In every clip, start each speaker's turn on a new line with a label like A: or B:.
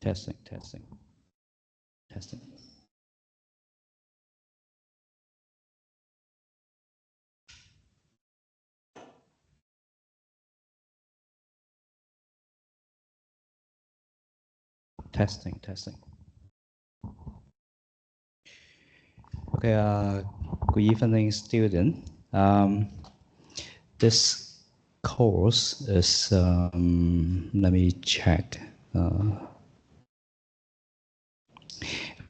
A: Testing, testing, testing. Testing, testing. Okay, good evening, student. This course is, let me check.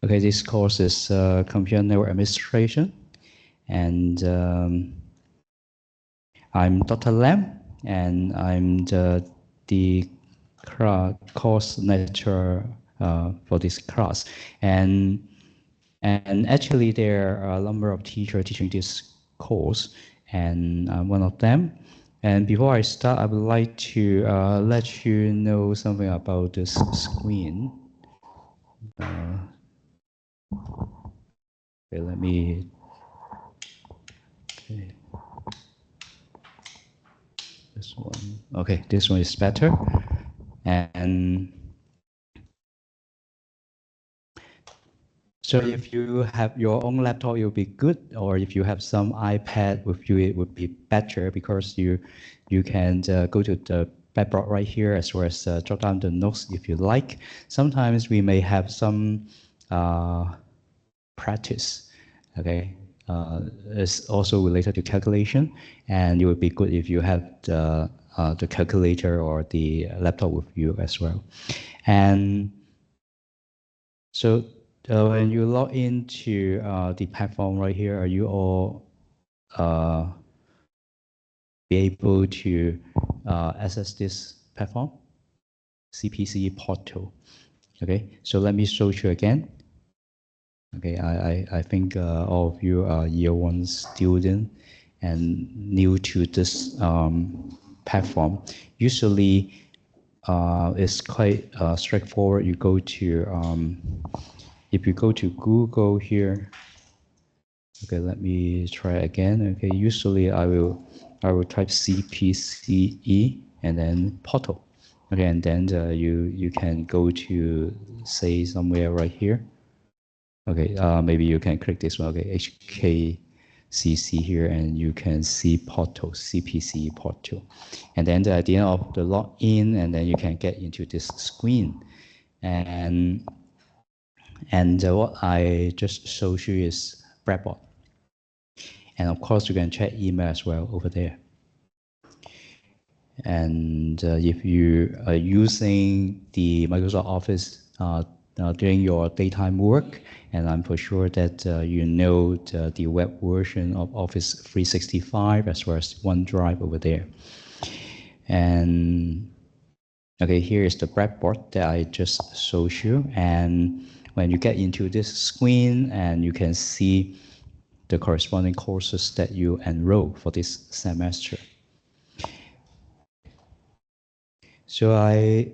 A: Okay, this course is Computer Network Administration, and I'm Dr. Lam, and I'm the course lecturer for this class. And actually, there are a number of teachers teaching this course, and I'm one of them. And before I start, I would like to let you know something about this screen. Okay, let me. Okay. This one. Okay, this one is better. And so if you have your own laptop, it will be good. Or if you have some iPad with you, it would be better because you can go to the backboard right here as well as jot down the notes if you like. Sometimes we may have some practice. Okay, it's also related to calculation, and it would be good if you have the calculator or the laptop with you as well. And so when you log into the platform right here, are you all be able to access this platform, CPC portal? Okay, so let me show you again. Okay, I think all of you are year one student and new to this platform. Usually, it's quite straightforward. You go to if you go to Google here. Okay, let me try again. Okay, usually I will type CPCE and then portal. Okay, and then you can go to say somewhere right here. Okay, maybe you can click this one. Okay, HKCC here, and you can see portal, CPC portal. And then at the end of the login, and then you can get into this screen. And what I just showed you is Blackboard. And of course, you can check email as well over there. And if you are using the Microsoft Office during your daytime work, and I'm for sure that you know the web version of Office 365 as well as OneDrive over there. And okay, here is the Blackboard that I just showed you. And when you get into this screen, and you can see the corresponding courses that you enroll for this semester. So I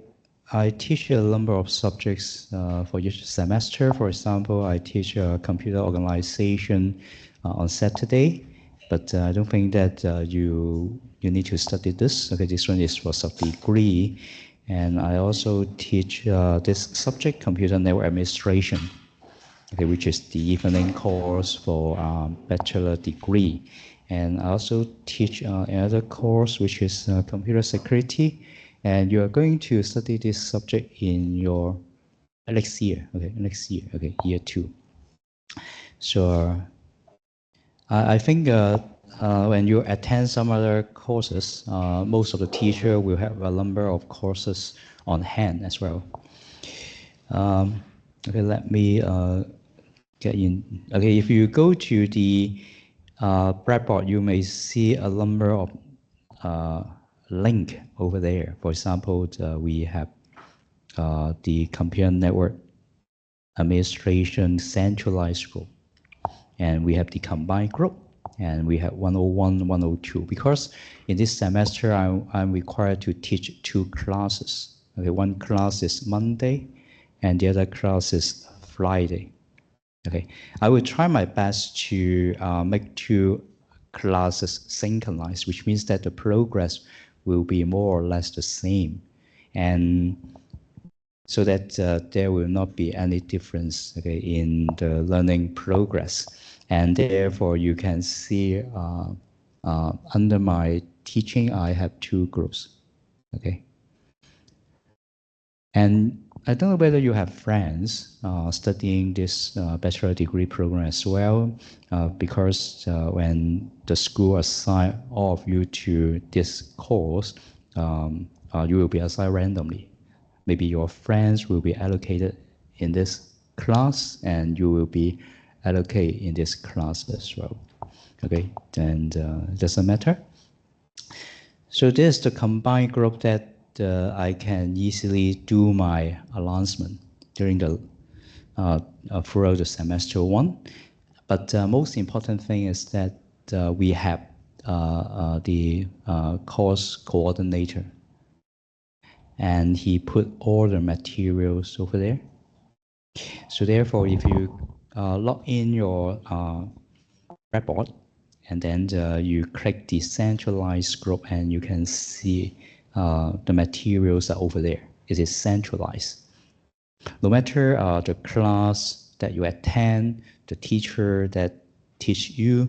A: teach a number of subjects for each semester. For example, I teach computer organization on Saturday, but I don't think that you need to study this. Okay, this one is for sub-degree. And I also teach this subject, computer network administration, okay, which is the evening course for bachelor degree. And I also teach another course, which is computer security. And you are going to study this subject in your next year, okay, year 2. So I think when you attend some other courses, most of the teacher will have a number of courses on hand as well. Okay, let me get in. Okay, if you go to the Blackboard, you may see a number of link over there. For example, we have the Computer Network Administration Centralized Group, and we have the Combined Group, and we have 101, 102. Because in this semester, I'm required to teach 2 classes. Okay, one class is Monday, and the other class is Friday. Okay, I will try my best to make 2 classes synchronized, which means that the progress will be more or less the same. And so that there will not be any difference, okay, in the learning progress. And therefore, you can see under my teaching, I have two groups, okay. And I don't know whether you have friends studying this bachelor degree program as well, because when the school assign all of you to this course, you will be assigned randomly. Maybe your friends will be allocated in this class, and you will be allocated in this class as well. Okay, and it doesn't matter. So this is the combined group that I can easily do my announcement during the throughout the semester one. But most important thing is that we have the course coordinator, and he put all the materials over there. So therefore, if you log in your Blackboard, and then you click the centralized group, and you can see the materials are over there. It is centralized. No matter the class that you attend, the teacher that teach you,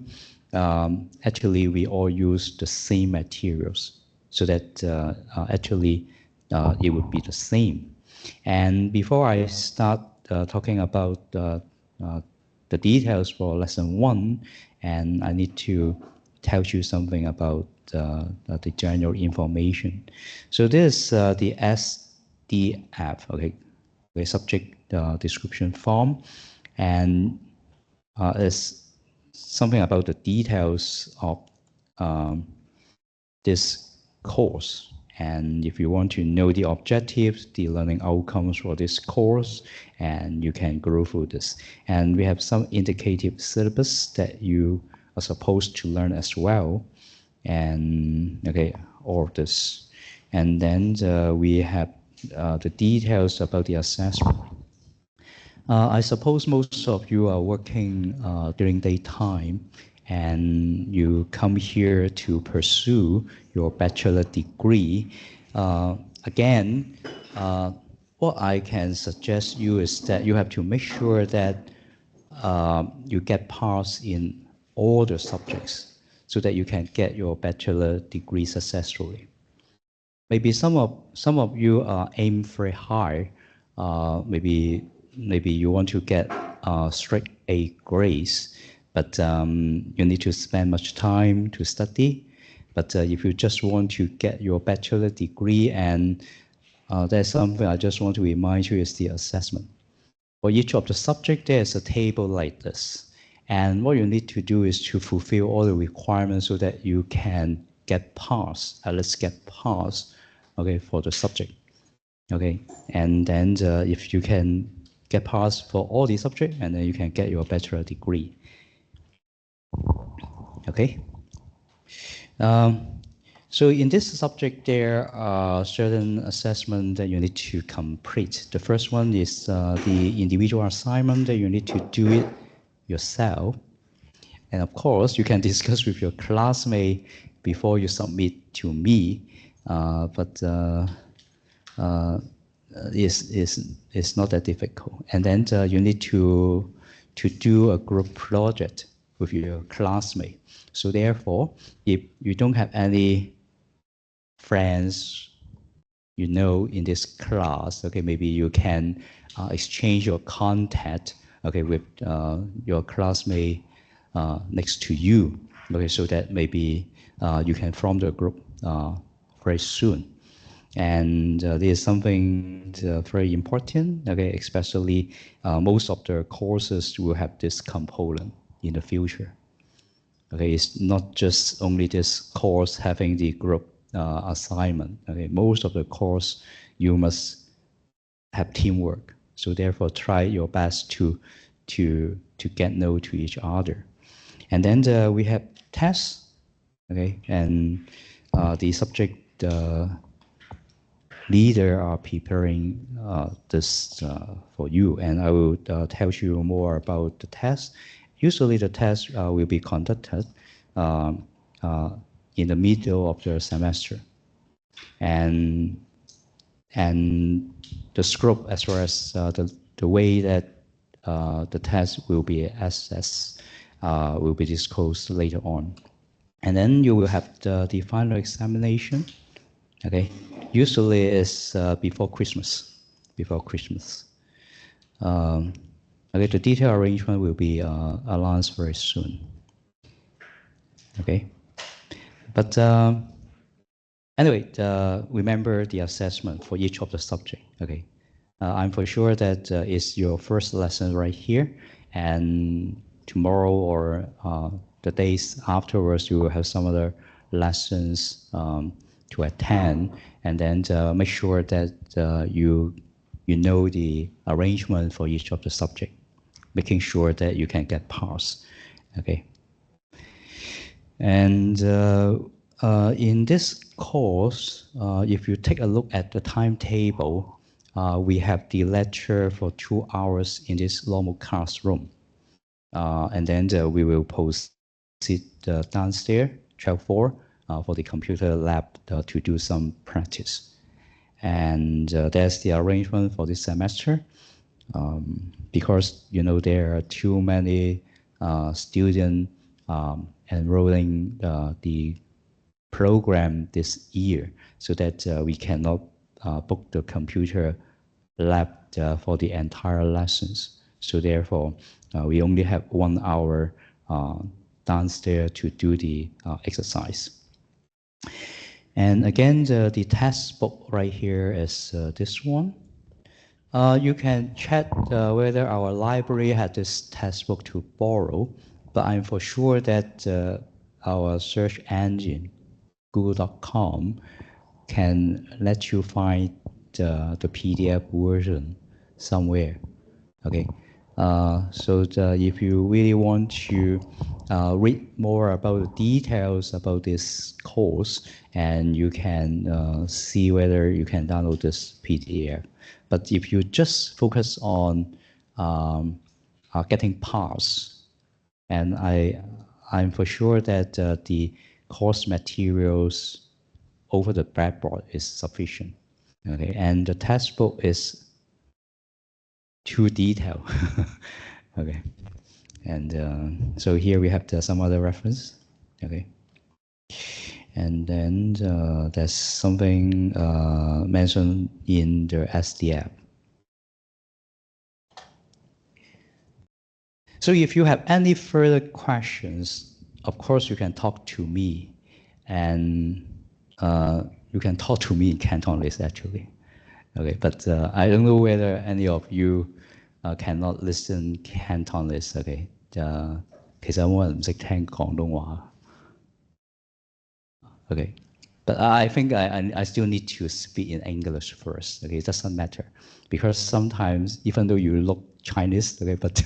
A: actually we all use the same materials, so that actually it would be the same. And before I start talking about the details for lesson one, and I need to tell you something about the general information. So this is the SDF, okay, the subject description form, and is something about the details of this course. And if you want to know the objectives, the learning outcomes for this course, and you can go through this. And we have some indicative syllabus that you are supposed to learn as well. And okay, all of this. And then we have the details about the assessment. I suppose most of you are working during daytime, and you come here to pursue your bachelor degree. Again, what I can suggest you is that you have to make sure that you get passed in all the subjects, so that you can get your bachelor degree successfully. Maybe some of you aim very high. Maybe you want to get straight A grades, but you need to spend much time to study. But if you just want to get your bachelor degree, and there's something I just want to remind you is the assessment. For each of the subject, there's a table like this. And what you need to do is to fulfill all the requirements so that you can get passed, at least get passed, okay, for the subject. Okay, and then if you can get passed for all the subjects, and then you can get your bachelor degree. Okay. So in this subject, there are certain assessments that you need to complete. The first one is the individual assignment that you need to do it yourself. And of course, you can discuss with your classmate before you submit to me, but it's not that difficult. And then you need to do a group project with your classmate. So therefore, if you don't have any friends you know in this class, okay, maybe you can exchange your contact, okay, with your classmate next to you, okay, so that maybe you can form the group very soon. And this is something very important, okay, especially most of the courses will have this component in the future. Okay, it's not just only this course having the group assignment. Okay, most of the course you must have teamwork. So therefore, try your best to get know to each other. And then we have tests. Okay, and the subject leader are preparing this for you, and I will tell you more about the test. Usually the test will be conducted in the middle of the semester. And and the scope as well as the way that the test will be assessed will be disclosed later on. And then you will have the final examination. Okay, usually it's before Christmas. Before Christmas. Okay, the detailed arrangement will be announced very soon. Okay, but anyway, remember the assessment for each of the subject. Okay, I'm for sure that it's your first lesson right here, and tomorrow or the days afterwards, you will have some other lessons to attend, and then make sure that you know the arrangement for each of the subject, making sure that you can get pass. Okay. And in this course, if you take a look at the timetable, we have the lecture for 2 hours in this normal classroom. And then we will proceed downstairs, 12th floor, for the computer lab to do some practice. And that's the arrangement for this semester. Because, you know, there are too many students enrolling the program this year, so that we cannot book the computer lab for the entire lessons. So therefore, we only have 1 hour downstairs to do the exercise. And again, the test book right here is this one. You can check whether our library had this textbook to borrow, but I'm for sure that our search engine, google.com, can let you find the PDF version somewhere. Okay, so if you really want to read more about the details about this course, and you can see whether you can download this PDF. But if you just focus on getting pass, and I'm for sure that the course materials over the blackboard is sufficient. Okay, and the textbook is too detailed. Okay, and so here we have some other reference. Okay, and then there's something mentioned in the SDF. So if you have any further questions, of course you can talk to me, and you can talk to me in Cantonese actually. Okay, but I don't know whether any of you cannot listen Cantonese. Okay, 其實冇人唔識聽廣東話。Okay, but I think I still need to speak in English first. Okay, it doesn't matter, because sometimes even though you look Chinese, okay, but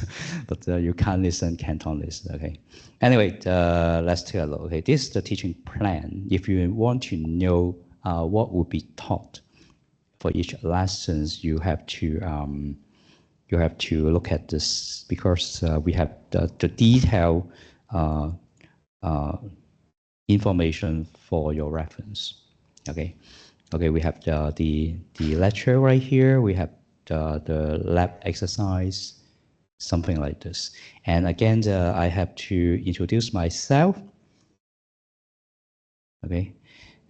A: you can't listen Cantonese. Okay, anyway, let's take a look. Okay, this is the teaching plan. If you want to know what will be taught for each lessons, you have to look at this, because we have the detailed information for your reference. Okay, we have the lecture right here. We have the lab exercise, something like this. And again, I have to introduce myself. Okay,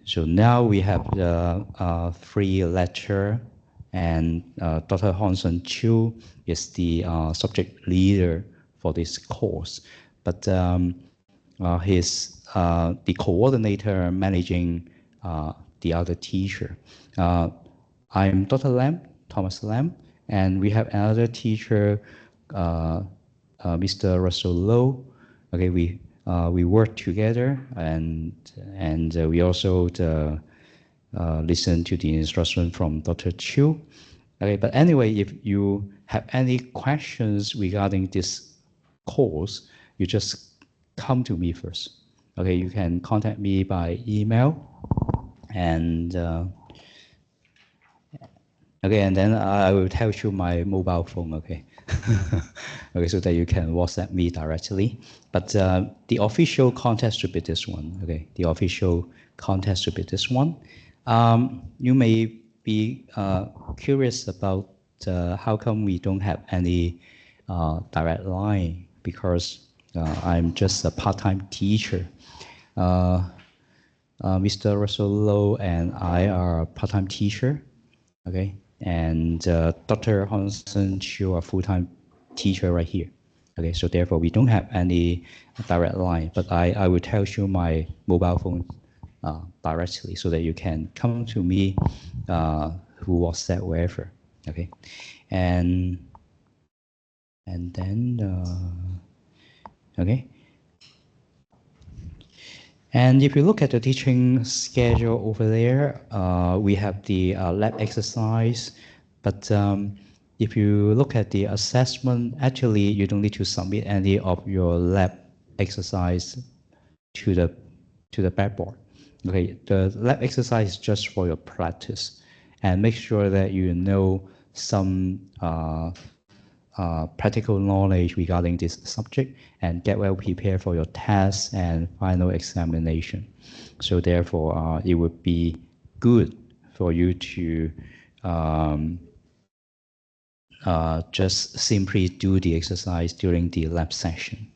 A: so now we have the free lecture, and Dr. Hansen Chu is the subject leader for this course, but he's the coordinator managing the other teacher. I'm Dr. Lam, Thomas Lam, and we have another teacher, Mr. Russell Lowe. Okay, we work together, and we also listen to the instruction from Dr. Chu. Okay, but anyway, if you have any questions regarding this course, you just come to me first. Okay, you can contact me by email, and okay, and then I will tell you my mobile phone. Okay, okay, so that you can WhatsApp me directly. But the official contact should be this one. Okay, the official contact should be this one. You may be curious about how come we don't have any direct line, because I'm just a part-time teacher. Mr. Russell Lowe and I are a part-time teacher, okay? And Dr. Hansen, you are a full-time teacher right here. Okay, so therefore we don't have any direct line, but I will tell you my mobile phone directly so that you can come to me through WhatsApp, wherever, okay? And then, okay? And if you look at the teaching schedule over there, we have the lab exercise, but if you look at the assessment, actually you don't need to submit any of your lab exercise to the blackboard. Okay, the lab exercise is just for your practice, and make sure that you know some practical knowledge regarding this subject and get well prepared for your tests and final examination. So therefore, it would be good for you to just simply do the exercise during the lab session.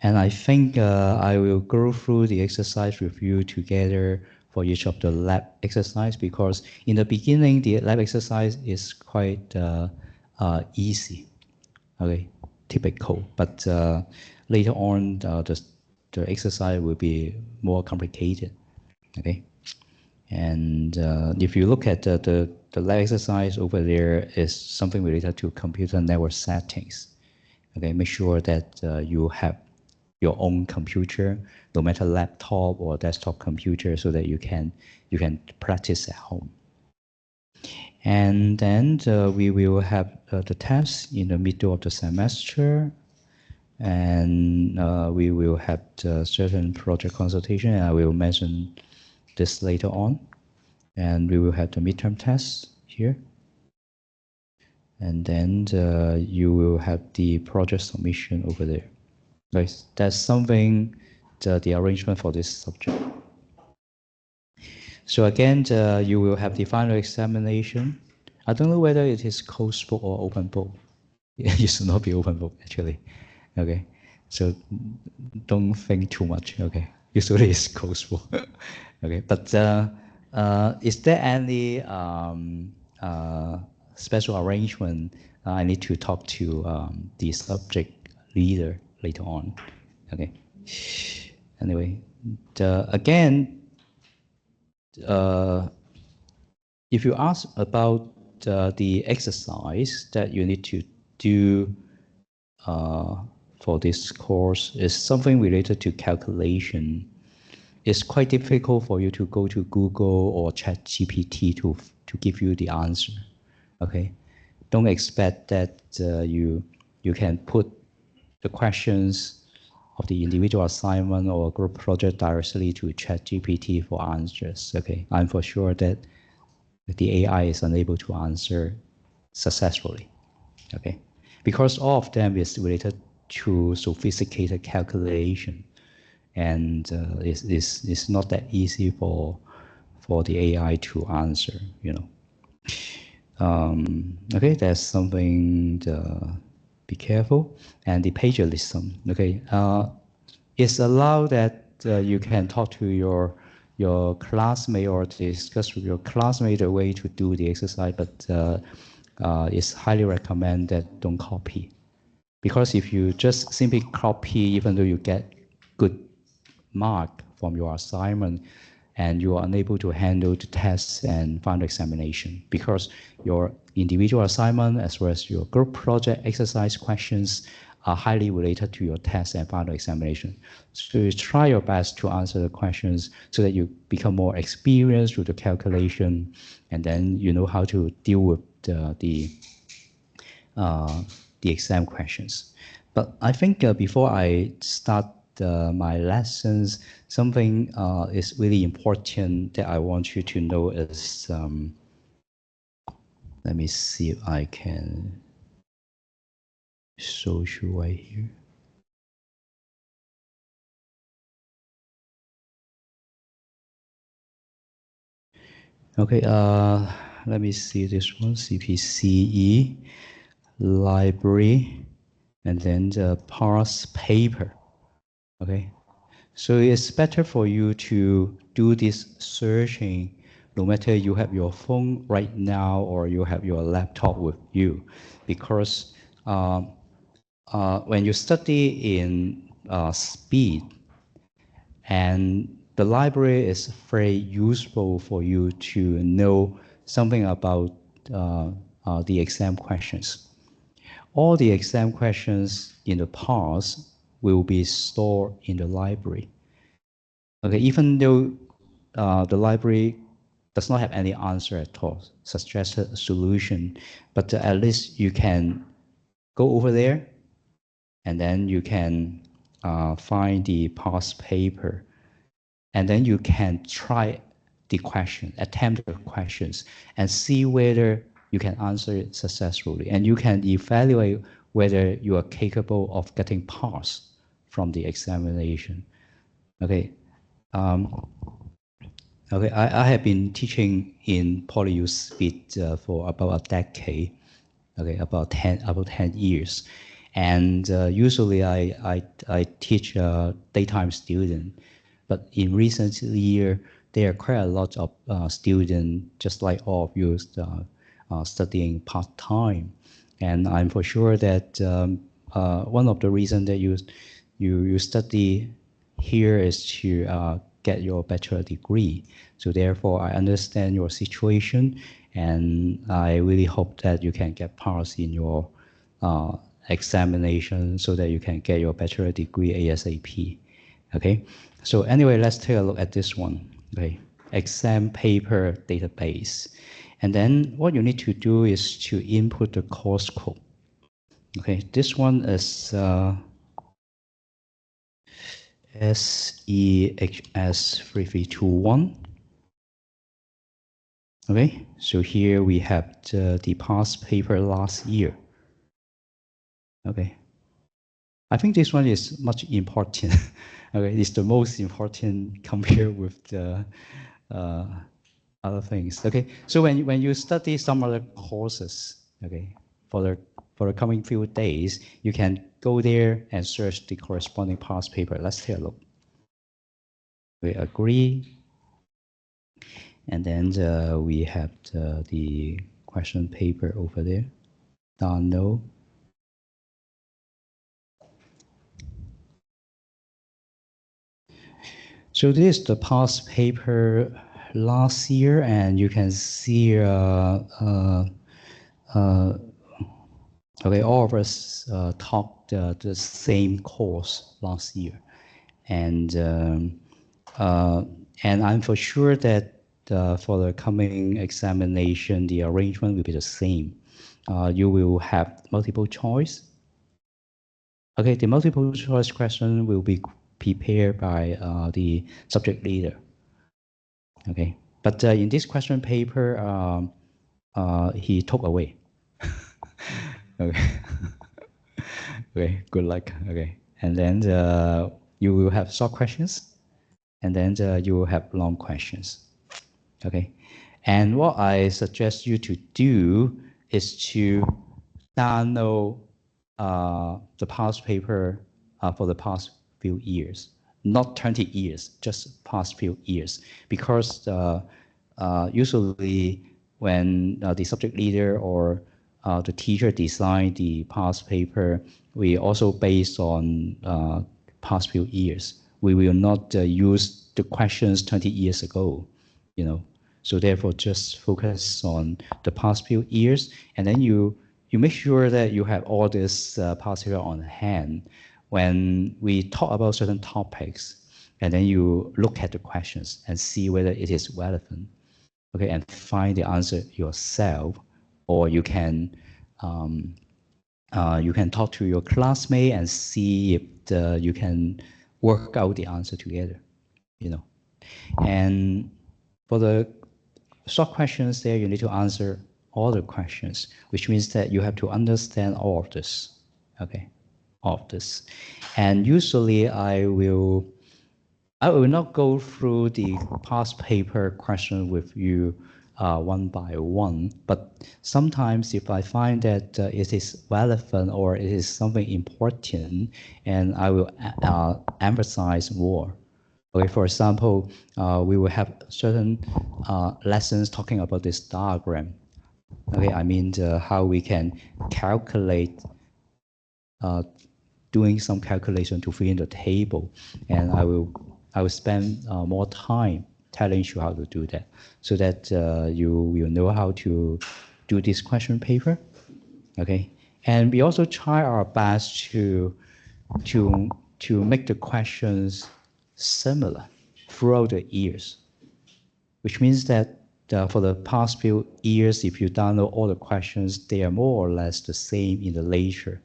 A: And I think I will go through the exercise with you together for each of the lab exercise, because in the beginning, the lab exercise is quite easy. Okay, typical. But later on, the exercise will be more complicated. Okay, and if you look at the lab exercise over there, is something related to computer network settings. Okay, make sure that you have your own computer, no matter laptop or desktop computer, so that you can practice at home. And then we will have the test in the middle of the semester, and we will have certain project consultation, and I will mention this later on. And we will have the midterm tests here. And then you will have the project submission over there. Guys, that's something, the arrangement for this subject. So again, you will have the final examination. I don't know whether it is closed book or open book. It should not be open book, actually. Okay, so don't think too much. Okay, usually it's closed book. Okay, but is there any special arrangement I need to talk to the subject leader later on? Okay. Anyway, again, if you ask about the exercise that you need to do for this course, is something related to calculation. It's quite difficult for you to go to Google or ChatGPT to give you the answer. Okay, don't expect that you can put the questions of the individual assignment or group project directly to ChatGPT for answers. Okay, I'm for sure that the AI is unable to answer successfully. Okay, because all of them is related to sophisticated calculation, and it's not that easy for the AI to answer. You know. Okay, that's something to be careful. And the plagiarism. Okay, it's allowed that you can talk to your classmate or discuss with your classmate the way to do the exercise, but it's highly recommended that don't copy. Because if you just simply copy, even though you get good mark from your assignment, and you are unable to handle the tests and final examination, because your individual assignment as well as your group project exercise questions are highly related to your test and final examination. So you try your best to answer the questions so that you become more experienced with the calculation, and then you know how to deal with the exam questions. But I think before I start my lessons, something is really important that I want you to know is, let me see if I can show you right here. Okay, let me see this one, CPCE, library, and then the past paper, okay? So it's better for you to do this searching no matter you have your phone right now or you have your laptop with you, because when you study in speed, and the library is very useful for you to know something about the exam questions. All the exam questions in the past will be stored in the library. Okay, even though the library does not have any answer at all, suggested solution, but at least you can go over there and then you can find the past paper, and then you can try the question, attempt the questions, and see whether you can answer it successfully. And you can evaluate whether you are capable of getting pass from the examination. Okay. Okay, I have been teaching in PolyU Speed for about a decade. Okay, about 10 years, and usually I teach daytime student, but in recent year there are quite a lot of students just like all of you studying part time, and I'm for sure that one of the reasons that you study here is to get your bachelor degree. So therefore, I understand your situation, and I really hope that you can get pass in your examination so that you can get your bachelor degree ASAP. Okay. So anyway, let's take a look at this one. Okay. Exam paper database. And then what you need to do is to input the course code. Okay. This one is SEHS3321. Okay, so here we have the past paper last year. Okay, I think this one is much important. Okay, it's the most important compared with the other things. Okay, so when you study some other courses, okay, for the coming few days, you can go there and search the corresponding past paper. Let's take a look. We agree. And then we have the question paper over there. Done, no. So this is the past paper last year, and you can see okay, all of us taught the same course last year, and I'm for sure that for the coming examination, the arrangement will be the same. You will have multiple choice. Okay, the multiple choice question will be prepared by the subject leader. Okay, but in this question paper, he took away. Okay. Okay, good luck. Okay, and then you will have short questions, and then you will have long questions. Okay, and what I suggest you to do is to download the past paper for the past few years, not 20 years, just past few years, because usually when the subject leader or the teacher design the past paper, we also based on past few years. We will not use the questions 20 years ago, you know. So therefore, just focus on the past few years, and then you make sure that you have all this past paper on hand when we talk about certain topics, and then you look at the questions and see whether it is relevant. Okay, and find the answer yourself, or you can talk to your classmate and see if you can work out the answer together, you know. And for the short questions there, you need to answer all the questions, which means that you have to understand all of this, okay, all of this. And usually I will not go through the past paper question with you one by one. But sometimes if I find that it is relevant or it is something important, and I will emphasize more. Okay, for example, we will have certain lessons talking about this diagram. Okay, I mean how we can calculate, doing some calculation to fill in the table, and I will spend more time telling you how to do that, so that you will know how to do this question paper. Okay, and we also try our best to make the questions similar throughout the years, which means that for the past few years, if you download all the questions, they are more or less the same in the nature.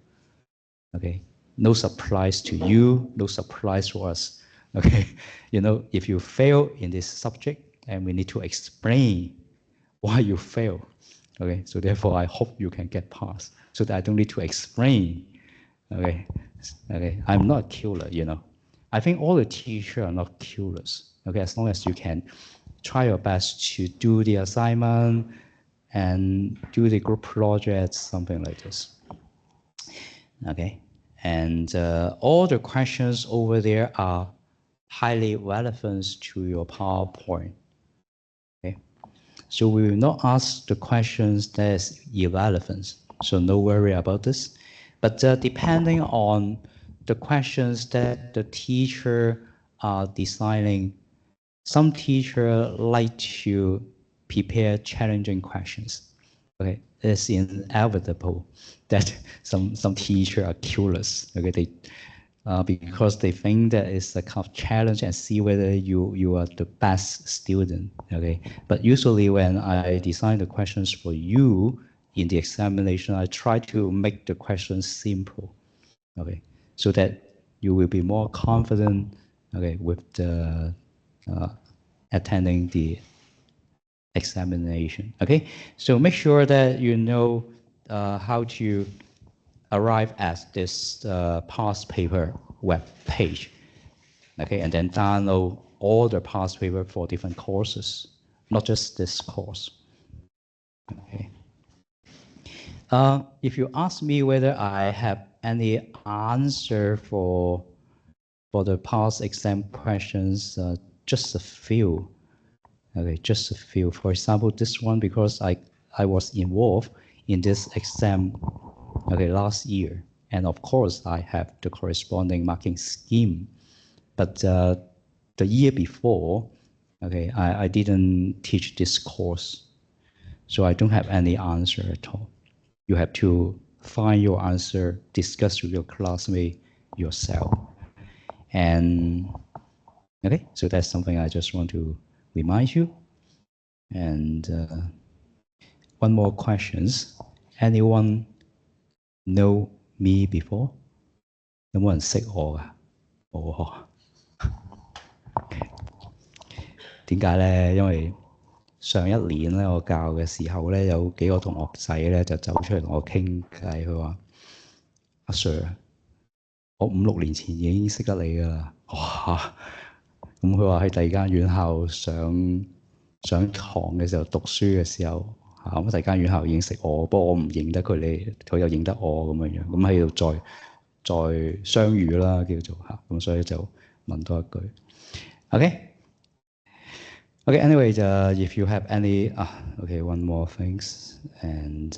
A: Okay, no surprise to you, no surprise to us. Okay, you know, if you fail in this subject, and we need to explain why you fail. Okay, so therefore I hope you can get past, so that I don't need to explain. Okay, okay, I'm not a killer, you know. I think all the teachers are not killers. Okay, as long as you can try your best to do the assignment and do the group projects, something like this. Okay, and all the questions over there are highly relevant to your PowerPoint. Okay, so we will not ask the questions that's irrelevant, so no worry about this. But depending on the questions that the teacher are designing, some teacher like to prepare challenging questions. Okay, it's inevitable that some teacher are curious. Okay, they because they think that it's a kind of challenge and see whether you are the best student. Okay, but usually when I design the questions for you in the examination, I try to make the questions simple. Okay, so that you will be more confident. Okay, with the attending the examination. Okay, so make sure that you know how to arrive at this past paper web page. Okay, and then download all the past paper for different courses, not just this course. Okay. If you ask me whether I have any answer for the past exam questions, just a few. Okay, just a few. For example, this one, because I was involved in this exam, okay, last year, and of course I have the corresponding marking scheme. But the year before, okay, I didn't teach this course, so I don't have any answer at all. You have to find your answer, discuss with your classmate yourself. And okay, so that's something I just want to remind you. And one more questions. Anyone know me before? 有冇人識我㗎？冇嗬。點解咧？因為上一年咧，我教嘅時候咧，有幾個同學仔咧就走出嚟同我傾偈，佢話：阿 Sir，我5、6年前已經識得你㗎啦。哇！咁佢話喺第二間院校上堂嘅時候，讀書嘅時候嚇，咁第二間院校已經識我，不過我唔認得佢哋，佢又認得我咁樣樣，咁喺度再相遇啦，叫做嚇，咁所以就問多一句。OK。Okay, anyway, if you have any, okay, one more things. And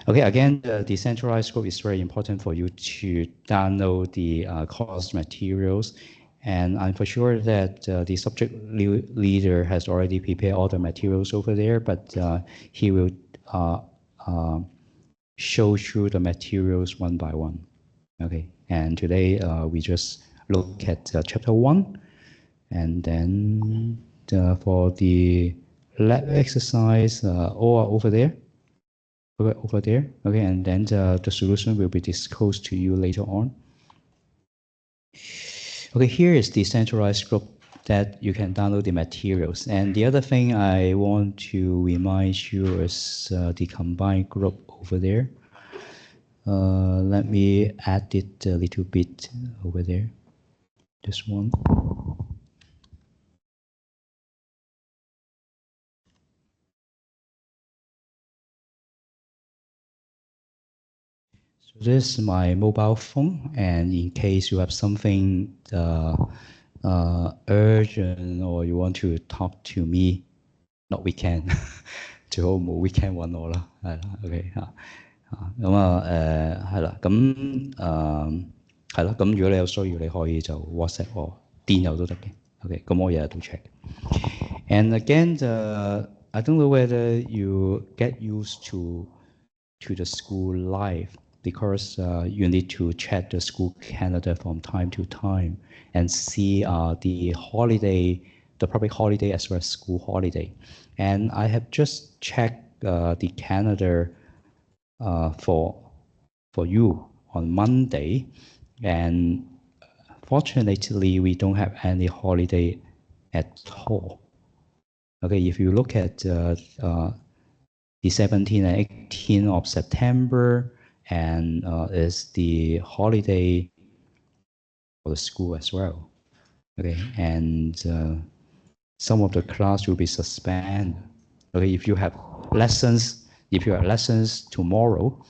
A: okay, again, the decentralized group is very important for you to download the course materials. And I'm for sure that the subject leader has already prepared all the materials over there, but he will show you the materials one by one. Okay, and today we just look at chapter 1. And then for the lab exercise, all are over there. Over there. Okay, and then the solution will be disclosed to you later on. Okay, here is the centralized group that you can download the materials. And the other thing I want to remind you is the combined group over there. Let me add it a little bit over there. This one. This is my mobile phone, and in case you have something urgent or you want to talk to me, not weekend，最好冇 weekend 揾我啦，係啦，OK 嚇係啦，係啦，咁如果你有需要，你可以就 WhatsApp 我，電郵都得嘅，OK，咁我日日都 check。And again, I don't know whether you get used to the school life because you need to check the school calendar from time to time and see the holiday, the public holiday as well as school holiday. And I have just checked the calendar for you on Monday, and fortunately we don't have any holiday at all. Okay, if you look at the 17th and 18th of September, and is the holiday for the school as well. Okay, and some of the class will be suspended. Okay, if you have lessons tomorrow,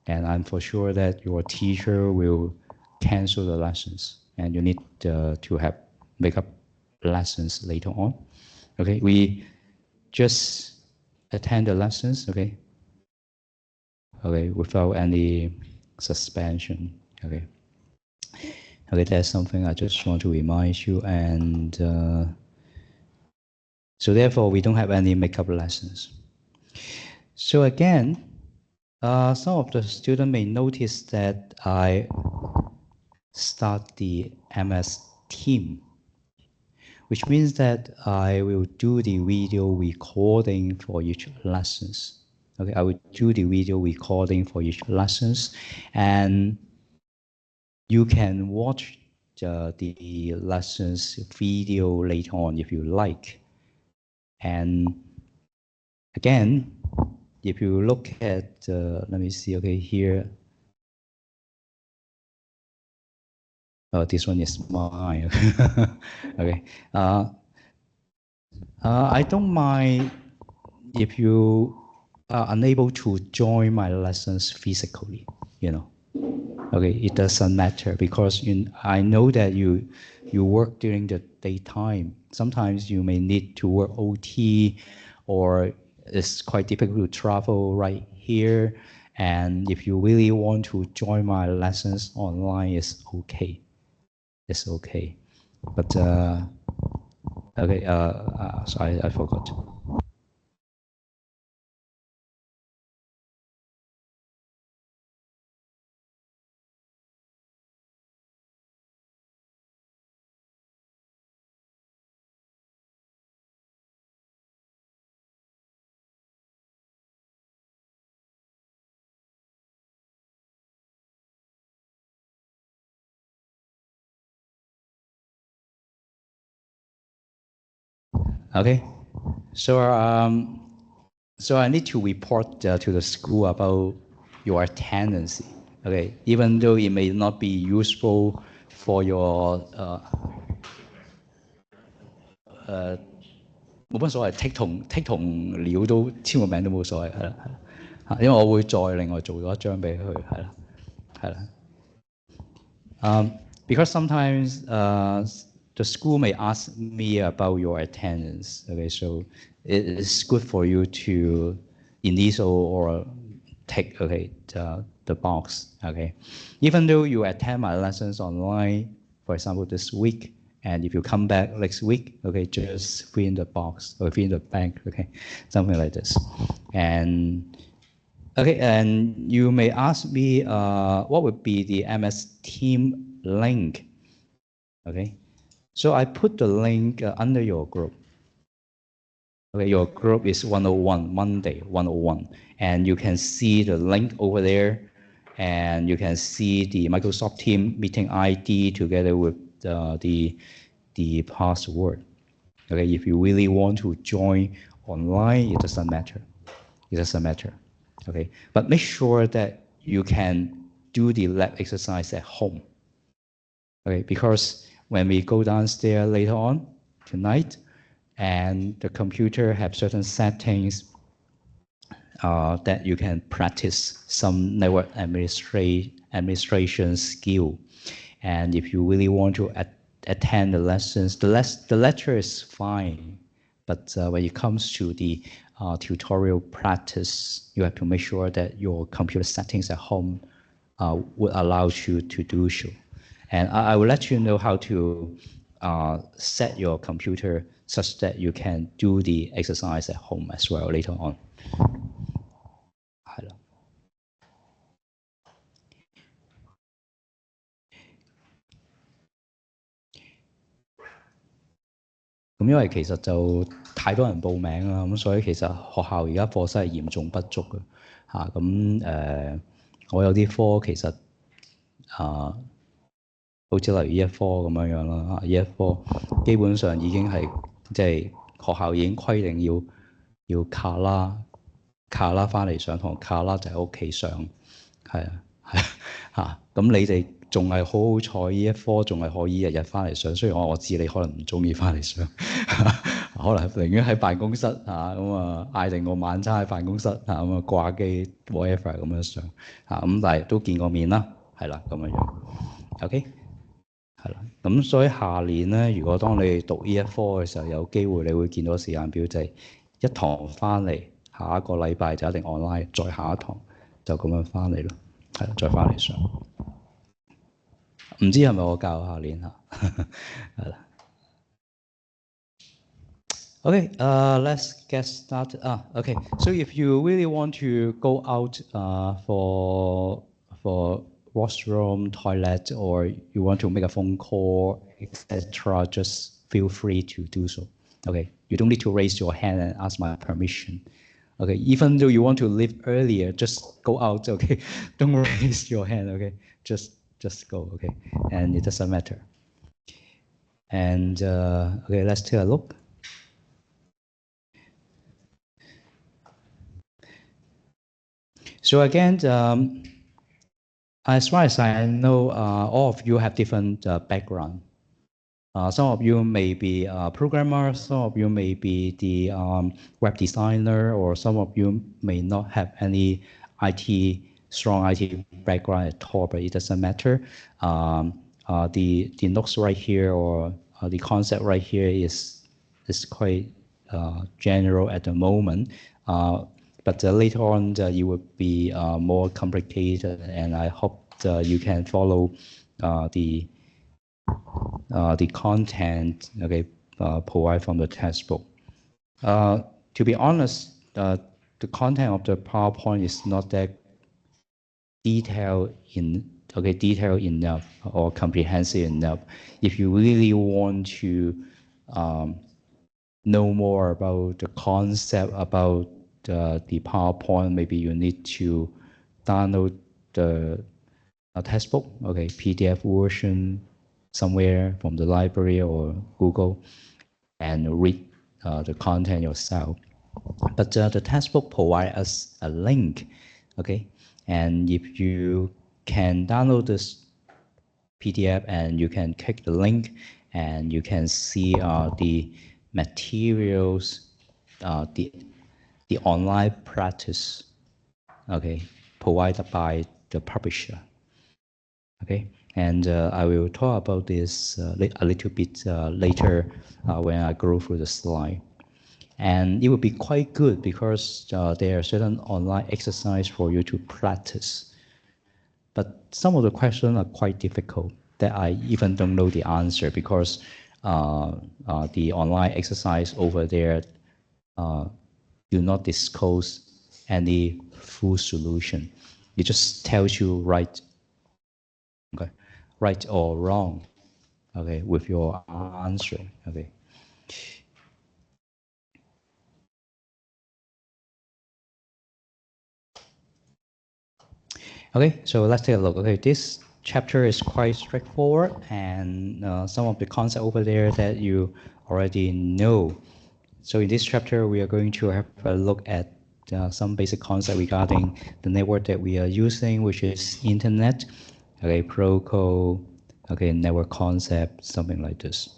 A: and I'm for sure that your teacher will cancel the lessons, and you need to make up lessons later on. Okay, we just attend the lessons, okay, without any suspension, okay. Okay, that's something I just want to remind you, and so therefore we don't have any makeup lessons. So again, some of the students may notice that I start the MS Team, which means that I will do the video recording for each lessons. Okay, I will do the video recording for each lessons, and you can watch the lessons video later on if you like. And again, if you look at, let me see, okay, here. Oh, this one is mine. Okay. I don't mind if you are unable to join my lessons physically, Okay, it doesn't matter because I know that you work during the daytime. Sometimes you may need to work OT, or it's quite difficult to travel right here. And if you really want to join my lessons online, it's okay. It's okay. But okay, sorry, I forgot. Okay, so so I need to report to the school about your attendance. Okay, even though it may not be useful for your 冇乜所謂剔同料都簽個名都冇所謂，係啦係啦嚇，因為我會再另外做咗一張俾佢，係啦係啦。Because sometimes the school may ask me about your attendance. Okay, so it is good for you to initial or tick the box. Okay, even though you attend my lessons online, for example, this week, and if you come back next week, okay, just fill in the box or fill in the blank. Okay, something like this, and. Okay, and you may ask me what would be the MS Team link. Okay, so I put the link under your group. Okay, your group is 101, Monday 101, and you can see the link over there, and you can see the Microsoft Team meeting ID together with the password. Okay, if you really want to join online, it doesn't matter. It doesn't matter. Okay, but make sure that you can do the lab exercise at home. Okay, because when we go downstairs later on tonight, and the computer have certain settings, that you can practice some network administration skill. And if you really want to attend the lessons, the lecture is fine. But when it comes to the tutorial practice, you have to make sure that your computer settings at home would allow you to do so. And I will let you know how to set your computer such that you can do the exercise at home as well later on. 係啦。咁因為其實就太多人報名啦，咁所以其實學校而家課室係嚴重不足嘅嚇。我有啲科其實好似例如呢一科咁樣樣啦，呢一科基本上已經係即係學校已經規定要卡啦翻嚟上堂，卡啦就喺屋企上，係啊咁你哋仲係好彩，呢一科仲係可以日日翻嚟上。雖然我知你可能唔中意翻嚟上，可能寧願喺辦公室嗌定個晚餐喺辦公室掛機 whatever 咁樣上咁但係都見過面啦，係啦咁樣。OK。係啦，咁所以下年咧，如果當你讀呢一科嘅時候，有機會你會見到時間表，就係一堂翻嚟，下一個禮拜就一定 online， 再下一堂就咁樣翻嚟咯，係啦，再翻嚟上。唔知係咪我教下年嚇？係啦。Okay, let's get started. Okay. So if you really want to go out for washroom, toilet, or you want to make a phone call, etc., just feel free to do so. Okay, you don't need to raise your hand and ask my permission. Okay, even though you want to leave earlier, just go out. Okay, don't raise your hand. Okay, just go. Okay, and it doesn't matter. And okay, let's take a look. So again, as far as I know, all of you have different background. Some of you may be programmers, some of you may be the web designer, or some of you may not have any strong IT background at all, but it doesn't matter. The notes right here, or the concept right here is quite general at the moment. But later on, it will be more complicated, and I hope you can follow the content provided from the textbook. To be honest, the content of the PowerPoint is not that detailed enough or comprehensive enough. If you really want to know more about the concept about the PowerPoint, maybe you need to download the textbook, PDF version somewhere from the library or Google, and read the content yourself. But the textbook provides us a link, and if you can download this PDF and you can click the link, and you can see the materials, the online practice, provided by the publisher. And I will talk about this a little bit later when I go through the slide. And it will be quite good because there are certain online exercises for you to practice. But some of the questions are quite difficult that I even don't know the answer, because the online exercise over there do not disclose any full solution. It just tells you right or wrong, with your answer. So let's take a look. This chapter is quite straightforward, and some of the concepts over there that you already know. So in this chapter, we are going to have a look at some basic concept regarding the network that we are using, which is internet, protocol, network concept, something like this.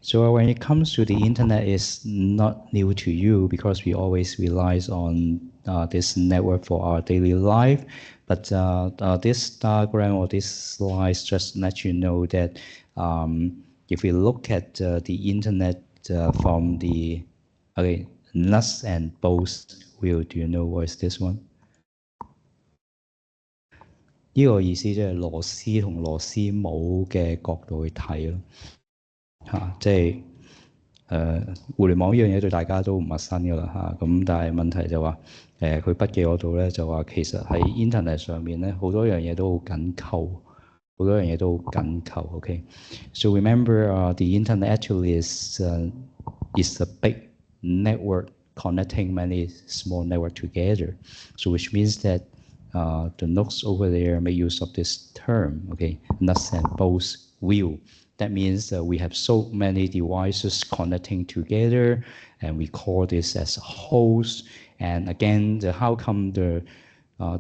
A: So when it comes to the internet, it's not new to you because we always rely on this network for our daily life. But this diagram or this slides just let you know that if we look at the internet from the nuts and bolts view, do you know what is this one? 呢個意思即係螺絲同螺絲帽嘅角度去睇咯，即係互聯網呢樣嘢對大家都唔陌生㗎啦咁但係問題就話佢筆記嗰度咧就話其實喺 Internet 上面咧好多樣嘢都好緊扣，好多樣嘢都好緊扣。Okay, so remember the Internet actually is a big network connecting many small networks together. So which means that the nodes over there make use of this term, okay, nuts and bolts view. That means we have so many devices connecting together, and we call this as a host. And again, how come the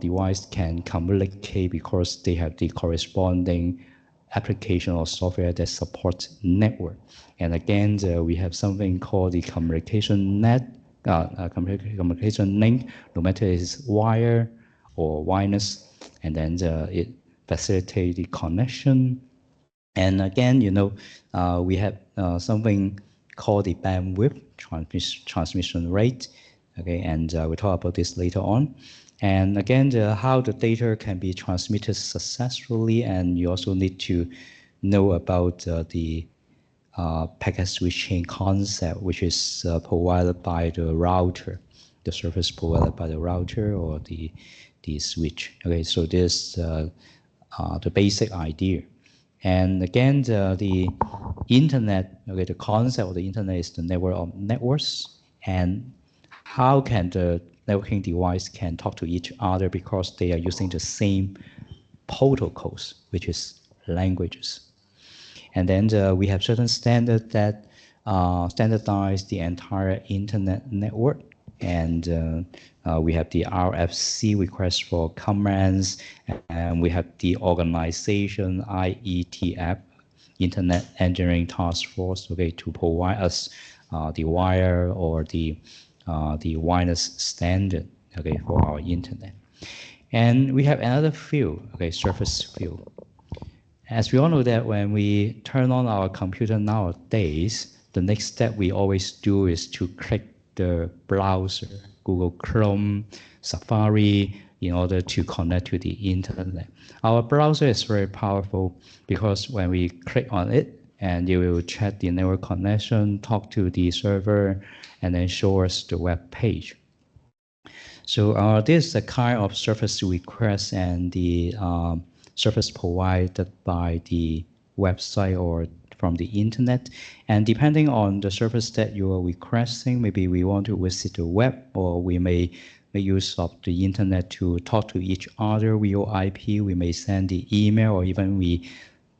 A: device can communicate? Because they have the corresponding application or software that supports network. And again, we have something called the communication net, communication link, no matter it's wire or wireless, and then it facilitates the connection. And again, we have something called the bandwidth, transmission rate, okay, and we'll talk about this later on. And again, how the data can be transmitted successfully, and you also need to know about the packet switching concept, which is provided by the router, the service provided by the router or the switch. Okay, so this the basic idea. And again, the internet, okay, the concept of the internet is the network of networks, and how can the networking device can talk to each other because they are using the same protocols, which is languages. And then we have certain standards that standardize the entire internet network. And we have the RFC, request for comments, and we have the organization IETF, Internet Engineering Task Force, okay, to provide us the wire or the wireless standard, okay, for our internet. And we have another field, okay, surface field. As we all know that when we turn on our computer nowadays, the next step we always do is to click the browser, Google Chrome, Safari, in order to connect to the internet. Our browser is very powerful because when we click on it, and you will check the network connection, talk to the server, and then show us the web page. So this is the kind of service request and the service provided by the website or from the internet. And depending on the service that you are requesting, maybe we want to visit the web, or we may make use of the internet to talk to each other via IP. We may send the email, or even we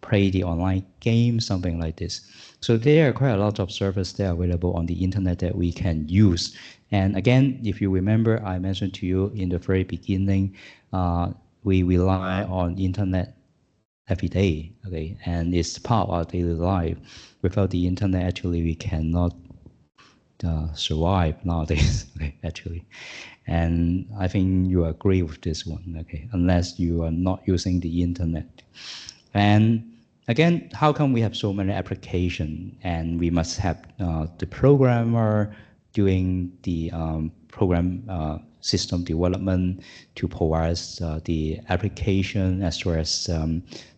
A: play the online game, something like this. So there are quite a lot of services that are available on the internet that we can use. And again, if you remember, I mentioned to you in the very beginning, we rely on internet every day, okay, and it's part of our daily life. Without the internet, actually, we cannot survive nowadays, okay, actually. And I think you agree with this one, okay, unless you are not using the internet. And again, how come we have so many applications, and we must have the programmer doing the program system development to provide us the application, as well as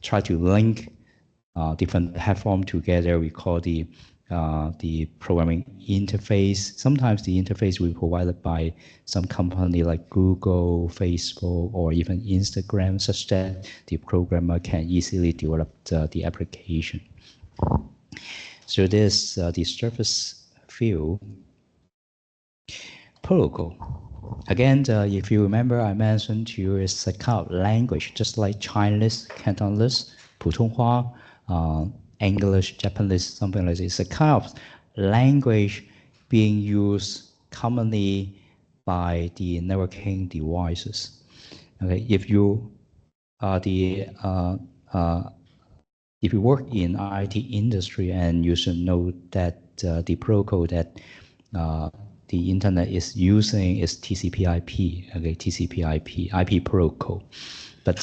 A: try to link different platforms together. We call the programming interface. Sometimes the interface will be provided by some company like Google, Facebook, or even Instagram, such that the programmer can easily develop the application. So this the surface field protocol. Again, if you remember, I mentioned to you it's a kind of language, just like Chinese, Cantonese, 普通话, English, Japanese, something like this. It's a kind of language being used commonly by the networking devices. Okay, if you are the if you work in IT industry, and you should know that the protocol that the internet is using is TCP/IP, okay, TCP/IP, IP protocol. But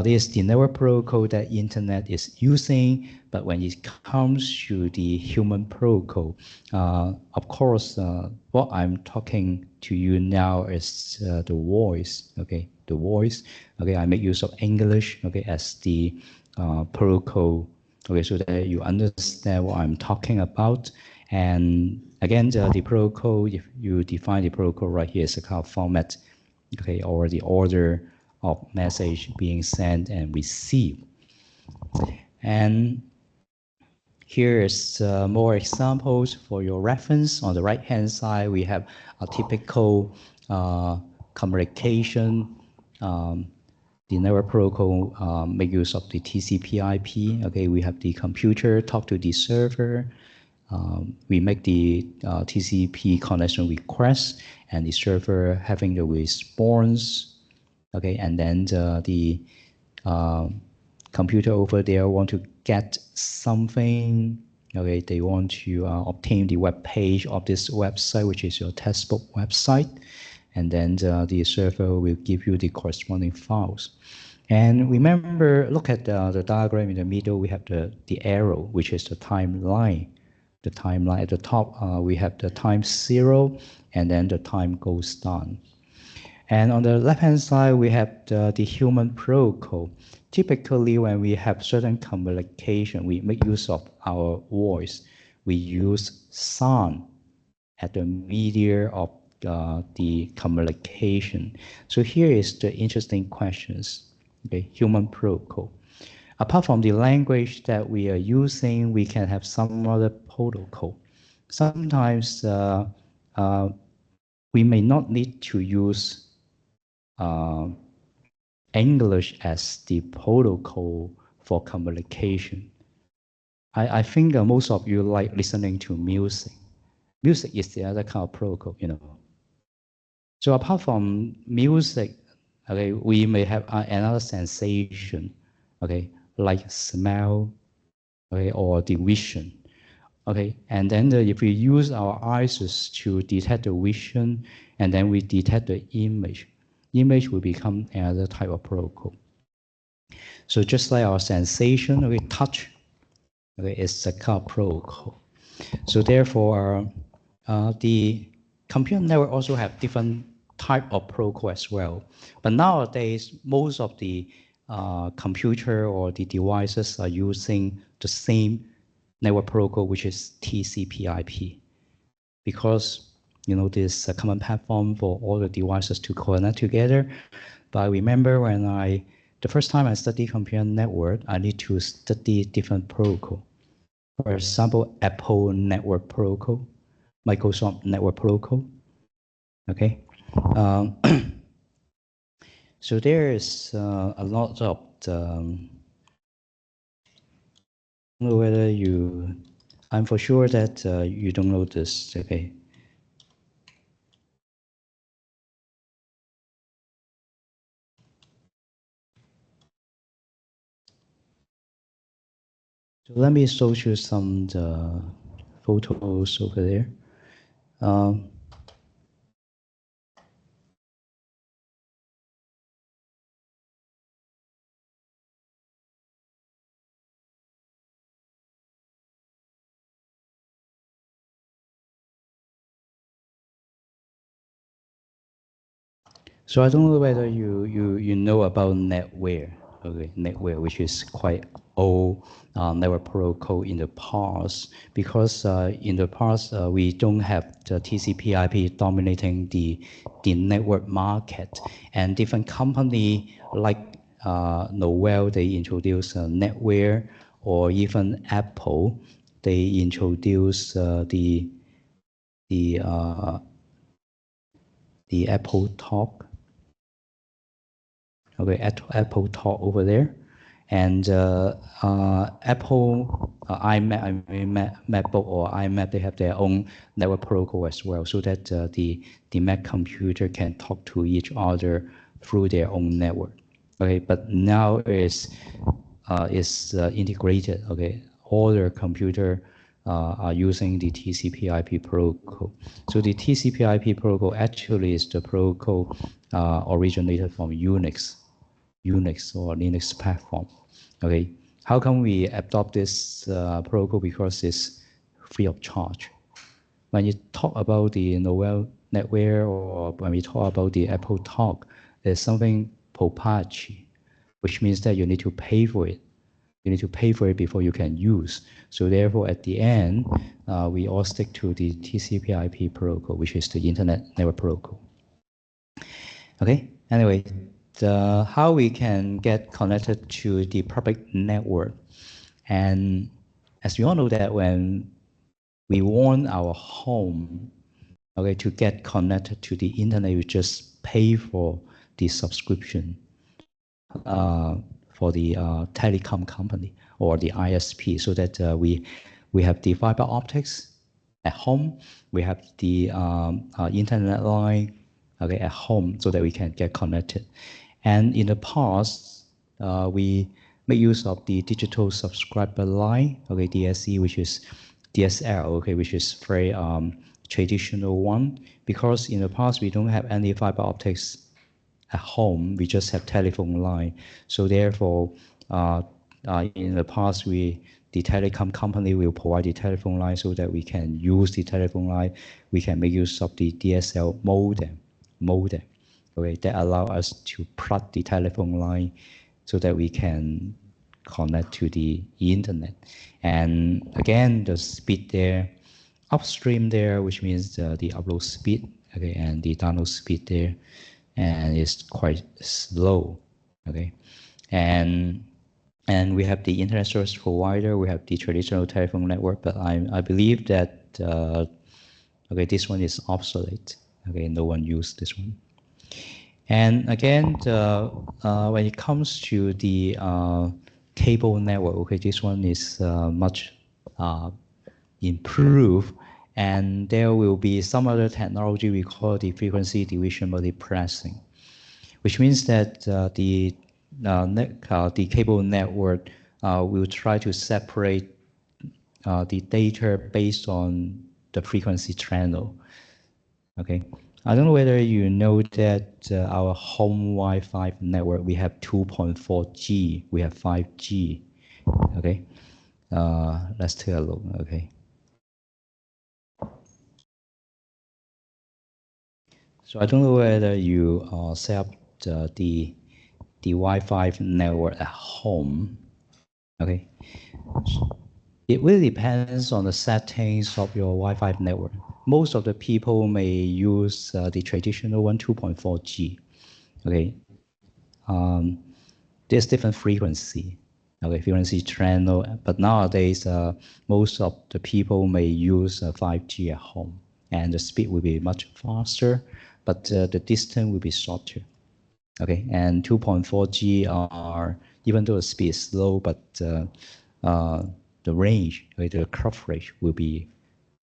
A: this is the network protocol that internet is using. But when it comes to the human protocol, of course, what I'm talking to you now is the voice, okay, the voice. Okay, I make use of English, okay, as the protocol, okay, so that you understand what I'm talking about. And again, the protocol, if you define the protocol right here, is a kind of format, okay, or the order of message being sent and received. And here is more examples for your reference. On the right-hand side, we have a typical communication. The network protocol make use of the TCP/IP. Okay, we have the computer talk to the server. We make the TCP connection request, and the server having the response. Okay, and then the computer over there want to get something. Okay, they want to obtain the web page of this website, which is your textbook website, and then the server will give you the corresponding files. And remember, look at the diagram in the middle. We have the arrow, which is the timeline. The timeline at the top, we have the time 0, and then the time goes down. And on the left-hand side, we have the human protocol. Typically, when we have certain communication, we make use of our voice. We use sound at the media of the communication. So here is the interesting questions. Okay, human protocol. Apart from the language that we are using, we can have some other protocol. Sometimes we may not need to use English as the protocol for communication. I think most of you like listening to music. Music is the other kind of protocol, you know. So apart from music, okay, we may have another sensation, okay, like smell, okay, or the vision, okay. And then if we use our eyes to detect the vision, and then we detect the image, image will become another type of protocol. So just like our sensation, okay, touch, okay, is a kind of protocol. So therefore, the computer network also have different type of protocol as well. But nowadays, most of the computer or the devices are using the same network protocol, which is TCP/IP, because you know this a common platform for all the devices to connect together. But I remember when the first time I studied computer network, I need to study different protocol. For example, Apple Network Protocol, Microsoft Network Protocol. Okay, so there is a lot of I don't know whether you. I'm for sure that you don't know this. Okay. So let me show you some photos over there. So I don't know whether you know about NetWare, okay, NetWare, which is quite old network protocol in the past, because in the past we don't have the TCP/IP dominating the network market, and different company like Novell, they introduce NetWare, or even Apple, they introduce the Apple Talk. Okay, Apple Talk over there, and Apple MacBook or iMac, they have their own network protocol as well, so that the Mac computer can talk to each other through their own network. Okay, but now is is integrated. Okay, all the computer are using the TCP/IP protocol. So the TCP/IP protocol actually is the protocol originated from Unix or Linux platform. Okay, how come we adopt this protocol? Because it's free of charge. When you talk about the Novell NetWare or when we talk about the Apple Talk, there's something proprietary, which means that you need to pay for it. You need to pay for it before you can use. So therefore, at the end, we all stick to the TCP/IP protocol, which is the Internet Network Protocol. Okay. Anyway, how we can get connected to the public network, and as we all know that when we want our home, okay, to get connected to the internet, we just pay for the subscription for the telecom company or the ISP, so that we have the fiber optics at home, we have the internet line, okay, at home, so that we can get connected. And in the past, we make use of the digital subscriber line, okay, DSE, which is DSL, okay, which is very traditional one, because in the past we don't have any fiber optics at home, we just have telephone line. So therefore, in the past, the telecom company will provide the telephone line so that we can use the telephone line. We can make use of the DSL modem, okay, that allow us to plug the telephone line so that we can connect to the internet. And again, the speed there, upstream there, which means the upload speed, okay, and the download speed there, and it's quite slow, okay. And we have the internet service provider, we have the traditional telephone network, but I believe that okay, this one is obsolete, okay, no one used this one. And again, when it comes to the cable network, okay, this one is much improved, and there will be some other technology we call the frequency division multiplexing, which means that the cable network will try to separate the data based on the frequency channel. Okay, I don't know whether you know that our home Wi-Fi network, we have 2.4G, we have 5G. Okay, let's take a look. Okay. So I don't know whether you set up the Wi-Fi network at home. Okay, it really depends on the settings of your Wi-Fi network. Most of the people may use the traditional one, 2.4G. Okay, there's different frequency. Okay, frequency channel, but nowadays most of the people may use 5G at home, and the speed will be much faster, but the distance will be shorter. Okay, and 2.4G are, even though the speed is slow, but the range, okay, the coverage will be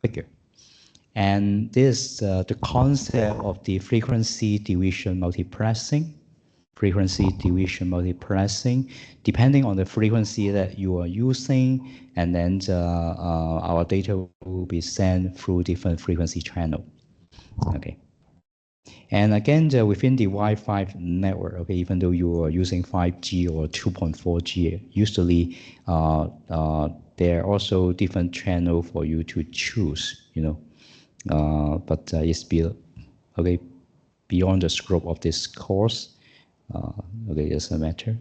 A: quicker. And this, the concept of the frequency division multiplexing, depending on the frequency that you are using, and then our data will be sent through different frequency channel. Okay. And again, within the Wi-Fi network, okay, even though you are using 5G or 2.4G, usually there are also different channels for you to choose, you know, but it's okay, beyond the scope of this course. Okay, it doesn't matter.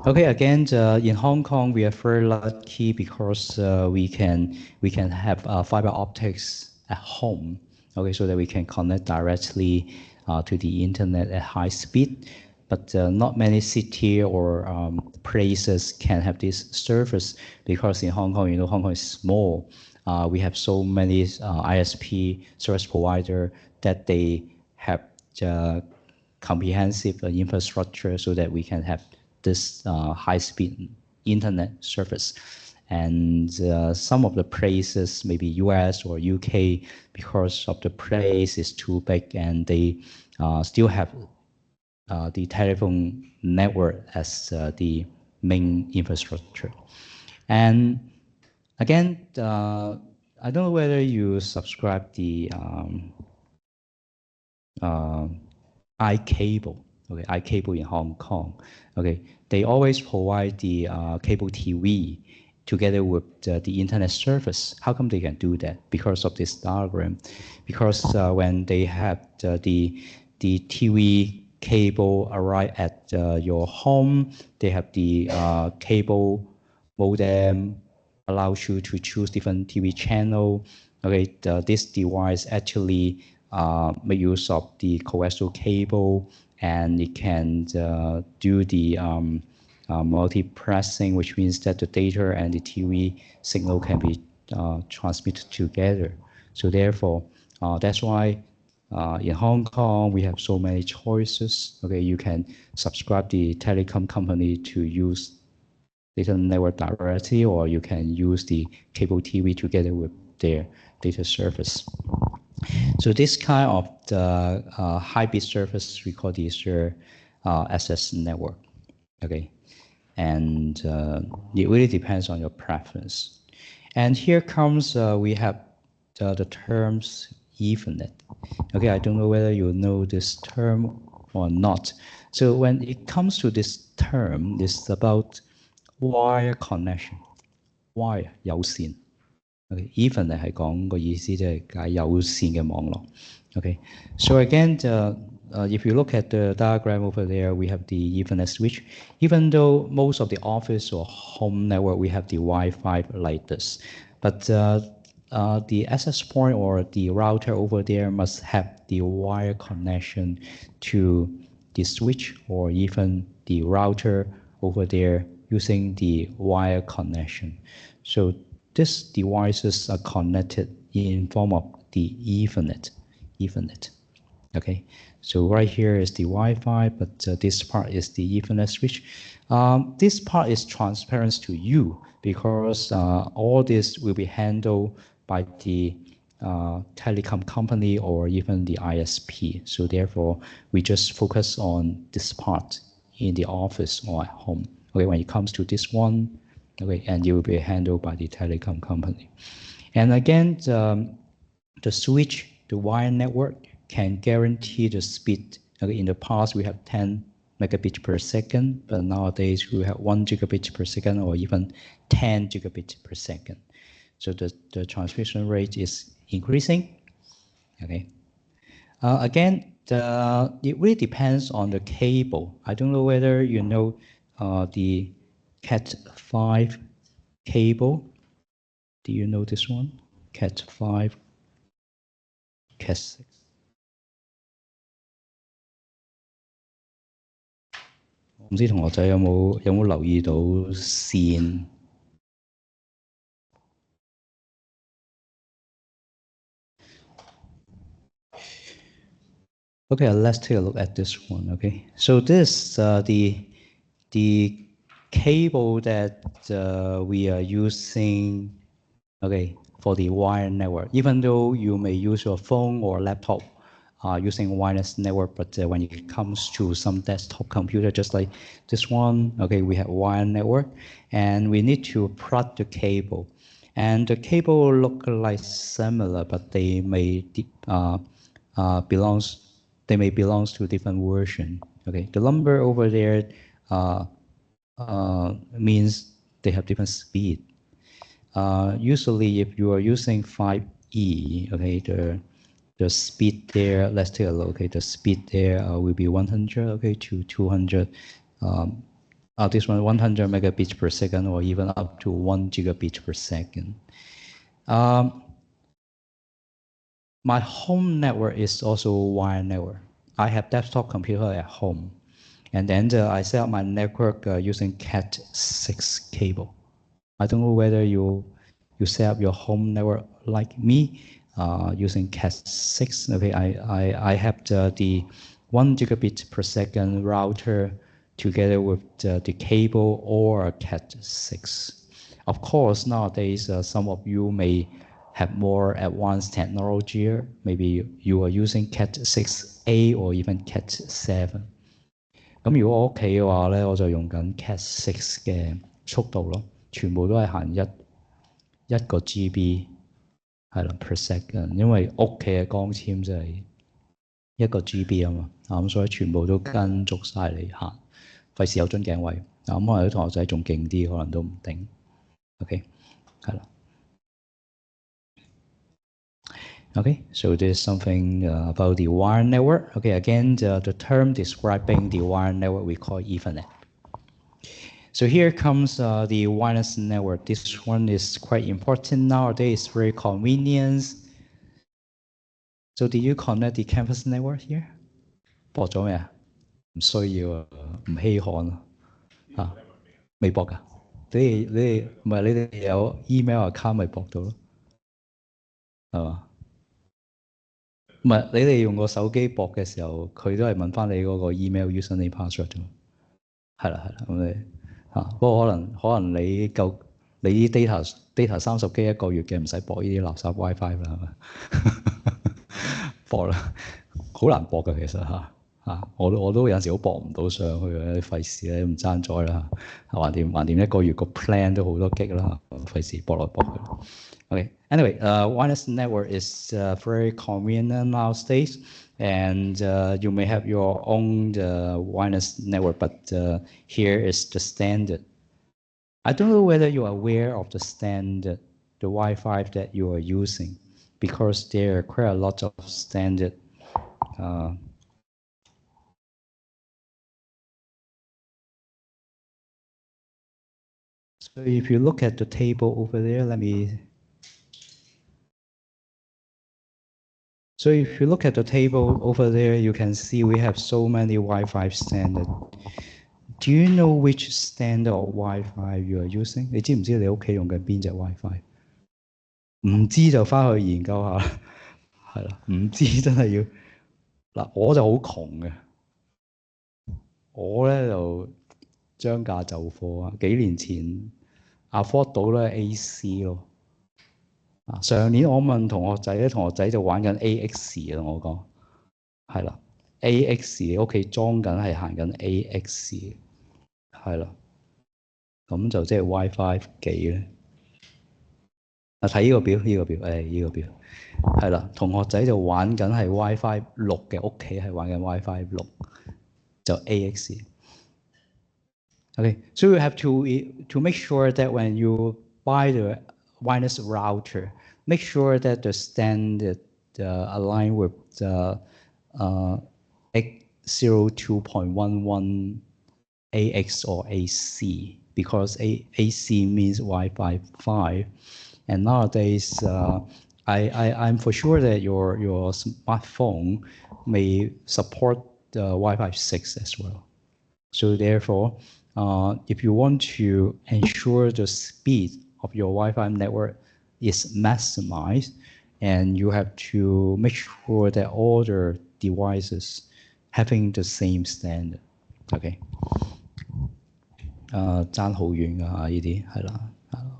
A: Okay, again, in Hong Kong, we are very lucky because we can have fiber optics at home. Okay, so that we can connect directly to the internet at high speed. But not many city or places can have this service, because in Hong Kong, you know, Hong Kong is small. We have so many ISP service provider that they have comprehensive infrastructure so that we can have this high-speed internet service. and some of the places, maybe US or UK, because of the place is too big, and they still have the telephone network as the main infrastructure. And again, I don't know whether you subscribe the iCable, okay, iCable in Hong Kong. Okay, they always provide the cable TV together with the internet service. How come they can do that? Because of this diagram. Because when they have the TV cable arrive at your home, they have the cable modem allows you to choose different TV channel. Okay, this device actually make use of the coaxial cable, and it can do the multiplexing, which means that the data and the TV signal can be transmitted together. So therefore, that's why in Hong Kong we have so many choices. Okay, you can subscribe the telecom company to use data network directly, or you can use the cable TV together with their data service. So this kind of the hybrid service, we call this SS network. Okay, and it really depends on your preference. And here comes we have the terms Ethernet. Okay, I don't know whether you know this term or not. So when it comes to this term, it's about wire connection. Wire 有線。Okay, Ethernet 係講個意思即係解有線嘅網絡。Okay, so again, if you look at the diagram over there, we have the Ethernet switch. Even though most of the office or home network we have the Wi-Fi like this, but the access point or the router over there must have the wire connection to the switch, or even the router over there using the wire connection. So these devices are connected in form of the Ethernet. Okay, so right here is the Wi-Fi, but this part is the Ethernet switch. This part is transparent to you because all this will be handled by the telecom company or even the ISP. So therefore, we just focus on this part in the office or at home. Okay, when it comes to this one, okay, and it will be handled by the telecom company. And again, the switch, the wire network can guarantee the speed. Okay, in the past, we have 10 megabits per second, but nowadays we have 1 gigabit per second or even 10 gigabits per second. So the transmission rate is increasing. Okay. Again, it really depends on the cable. I don't know whether you know the Cat5 cable. Do you know this one? Cat5, Cat6. 唔知同學仔有冇留意到線？Okay, let's take a look at this one. Okay, so this the cable that we are using, okay, for the wire network. Even though you may use your phone or laptop using wireless network, but when it comes to some desktop computer, just like this one, okay, we have wire network, and we need to plug the cable. And the cable look like similar, but they may belong to different version. Okay, the number over there means they have different speed. Usually, if you are using 5E, okay, the speed there, let's take a look. Okay, the speed there will be 100, okay, to 200. This one 100 megabits per second, or even up to 1 gigabit per second. My home network is also a wire network. I have desktop computer at home, and then I set up my network using Cat6 cable. I don't know whether you set up your home network like me using Cat6. Okay, I have the 1 gigabit per second router together with the cable or Cat6. Of course, nowadays some of you may have more advanced technology. Maybe you are using Cat 6A or even Cat 7。咁如果我屋企嘅話咧，我就用緊 Cat 6嘅速度咯，全部都係行一個 GB 係啦 per second，因為屋企嘅光纖就係1個 GB 啊嘛，咁所以全部都跟足晒嚟行，費事有樽頸位。咁可能啲同學仔仲勁啲，可能都唔定。OK， 係啦。Okay, so there's something about the wire network. Okay, again, the term describing the wire network we call Ethernet. So here comes the wireless network. This one is quite important nowadays, very convenient. So did you connect the campus network here? 駁咗未啊？唔需要啊，唔稀罕啊。嚇，未駁㗎？你哋唔係你哋有 email account 咪駁到咯，係嘛？唔係你哋用個手機駁嘅時候，佢都係問翻你嗰個 email username password 啫嘛。係啦，咁你不過可能你夠你啲 data 30G 一個月嘅，唔使駁呢啲垃圾 WiFi 啦，係咪？駁啦，好難駁㗎其實我都有陣時好駁唔到上去嘅，費事咧唔爭在啦，橫掂一個月個 plan 都好多 G 啦，費事駁來駁去。Okay. Anyway, wireless network is very convenient nowadays, and you may have your own wireless network, but here is the standard. I don't know whether you are aware of the standard, the Wi-Fi that you are using, because there are quite a lot of standard. So if you look at the table over there, So if you look at the table over there, you can see we have so many Wi-Fi standards. Do you know which standard of Wi-Fi you are using? 你知唔知你屋企用緊邊隻 Wi-Fi？ 唔知就翻去研究下，係啦，唔知真係要嗱，我就好窮嘅，我咧就將價就貨啊，幾年前 afford 到咧 AC 咯。上年我問同學仔咧，同學仔就玩緊 AX 啊，我講係啦 ，AX 你屋企裝緊係行緊 AX 係啦，咁就即係 WiFi 幾咧？睇呢個表，呢個表係啦，同學仔就玩緊係 WiFi 6嘅，屋企係玩緊 WiFi 6，就 AX。Okay, so you have to make sure that when you buy the wireless router, make sure that the standard align with the SEHS3321 AX or AC, because AC means Wi-Fi 5, and nowadays I'm for sure that your smartphone may support the Wi-Fi 6 as well. So therefore, if you want to ensure the speed of your Wi-Fi network is maximized, and you have to make sure that all the devices having the same standard. OK， 爭好遠㗎嚇，呢啲係啦，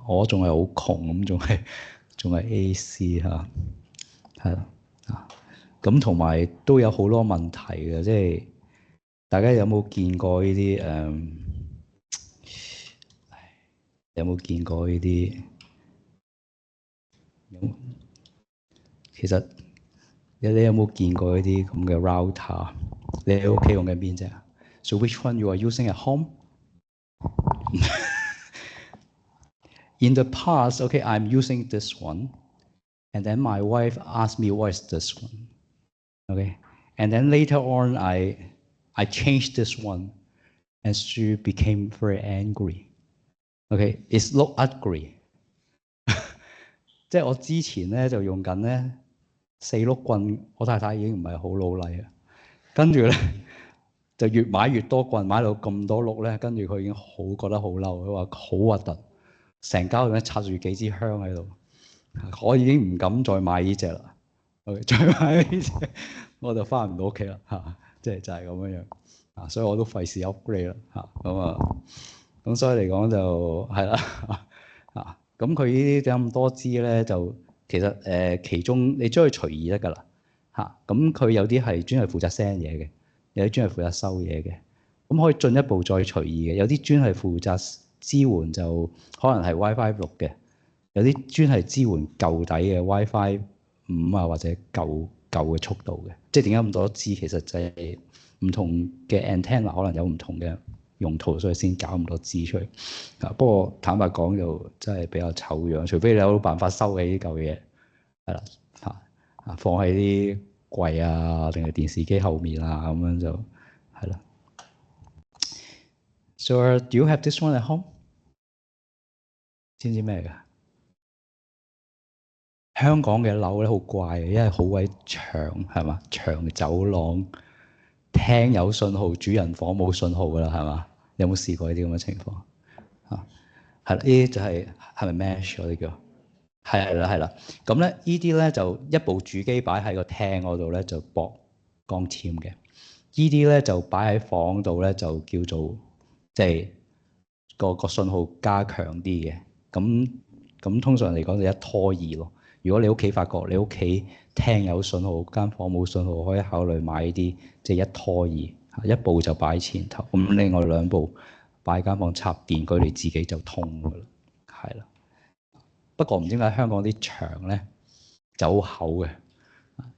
A: 我仲係好窮咁，仲係 AC 嚇，係啦咁同埋都有好多問題嘅，即係大家有冇見過呢啲有冇見過呢啲？其實你有冇見過呢啲咁嘅 router？ 你喺屋企用緊邊隻啊？ So which one you are using at home? In the past, okay, I'm using this one, and then my wife asked me what is this one, okay, and then later on I changed this one, and she became very angry. Okay, it's look ugly. 即係我之前咧就用緊咧4碌棍，我太太已經唔係好老禮啦，跟住咧就越買越多棍，買到咁多碌咧，跟住佢已經覺得好嬲，佢話好核突，成家咁樣插住幾支香喺度，我已經唔敢再買呢隻啦。OK， 再買呢隻我就翻唔到屋企啦嚇，即係就係咁樣啊，所以我都費事 upgrade 啦嚇，咁所以嚟講就係啦。咁佢呢啲咁多支咧，就其實其中你將佢隨意得㗎啦咁佢有啲係專係負責 send 嘢嘅，有啲專係負責收嘢嘅。咁可以進一步再隨意嘅，有啲專係負責支援就可能係 WiFi 6嘅，有啲專係支援舊底嘅 WiFi 5或者舊嘅速度嘅。即係點解咁多支？其實就係唔同嘅 antenna 可能有唔同嘅用途，所以先搞咁多支出嚟。不過坦白講就真係比較醜樣，除非你有辦法收起呢嚿嘢，係啦放喺啲櫃定係電視機後面咁樣就係啦。So do you have this one at home？ 知唔知咩㗎？香港嘅樓咧好怪嘅，因為好鬼長係嘛，長走廊，廳有信號，主人房冇信號㗎啦係嘛？有冇試過呢啲咁嘅情況係啦，呢啲就係咪 mesh 嗰啲叫？係啦。咁咧呢啲咧就一部主機擺喺個廳嗰度咧就駁光纖嘅，呢啲咧就擺喺房度咧就叫做即係個信號加強啲嘅。咁通常嚟講就一拖二咯。如果你屋企發覺你屋企廳有信號，間房冇信號，可以考慮買呢啲即係一拖二，一部就擺前頭，咁另外兩部擺間房插電，佢哋自己就通噶啦，係啦。不過唔知點解香港啲牆咧就好厚嘅，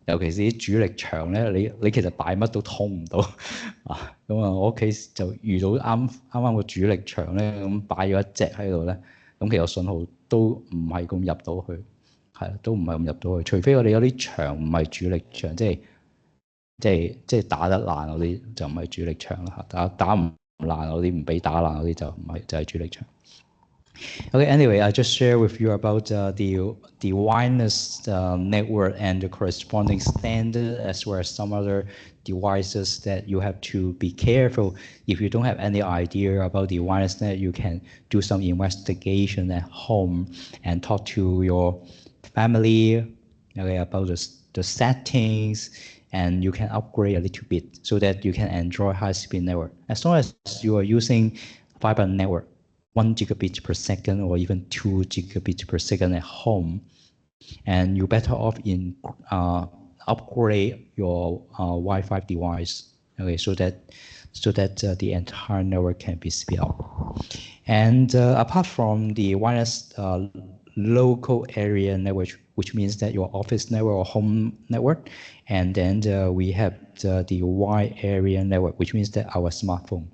A: 尤其是啲主力牆咧，你其實擺乜都通唔到咁我屋企就遇到啱個主力牆咧，咁擺咗一隻喺度咧，咁其實信號都唔係咁入到去，都唔係咁入到去，除非我哋有啲牆唔係主力牆，即係打得爛嗰啲就唔係主力牆啦嚇，打唔爛嗰啲唔俾打爛嗰啲就唔係就係主力牆。Okay, anyway, I just share with you about the wireless network and the corresponding standard, as well as some other devices that you have to be careful. If you don't have any idea about the wireless net, you can do some investigation at home and talk to your family about the settings, and you can upgrade a little bit so that you can enjoy high-speed network. As long as you are using fiber network, 1 gigabit per second or even 2 gigabit per second at home, and you're better off in upgrade your Wi-Fi device, okay, so that the entire network can be speed up. And apart from the wireless local area network, which means that your office network or home network, and then we have the wide area network, which means that our smartphone.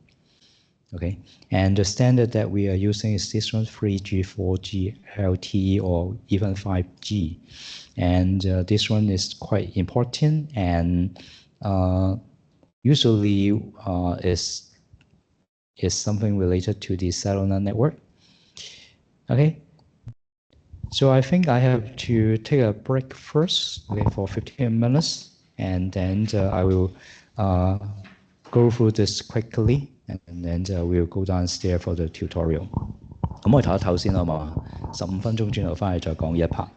A: Okay, and the standard that we are using is this one, 3G, 4G, LTE, or even 5G. And this one is quite important and usually is something related to the cellular network. Okay, so I think I have to take a break first, okay, for 15 minutes, and then I will go through this quickly, and then we'll go downstairs for the tutorial. 咁我哋唞一唞先好嘛？15分鐘轉頭翻嚟再講呢一 part。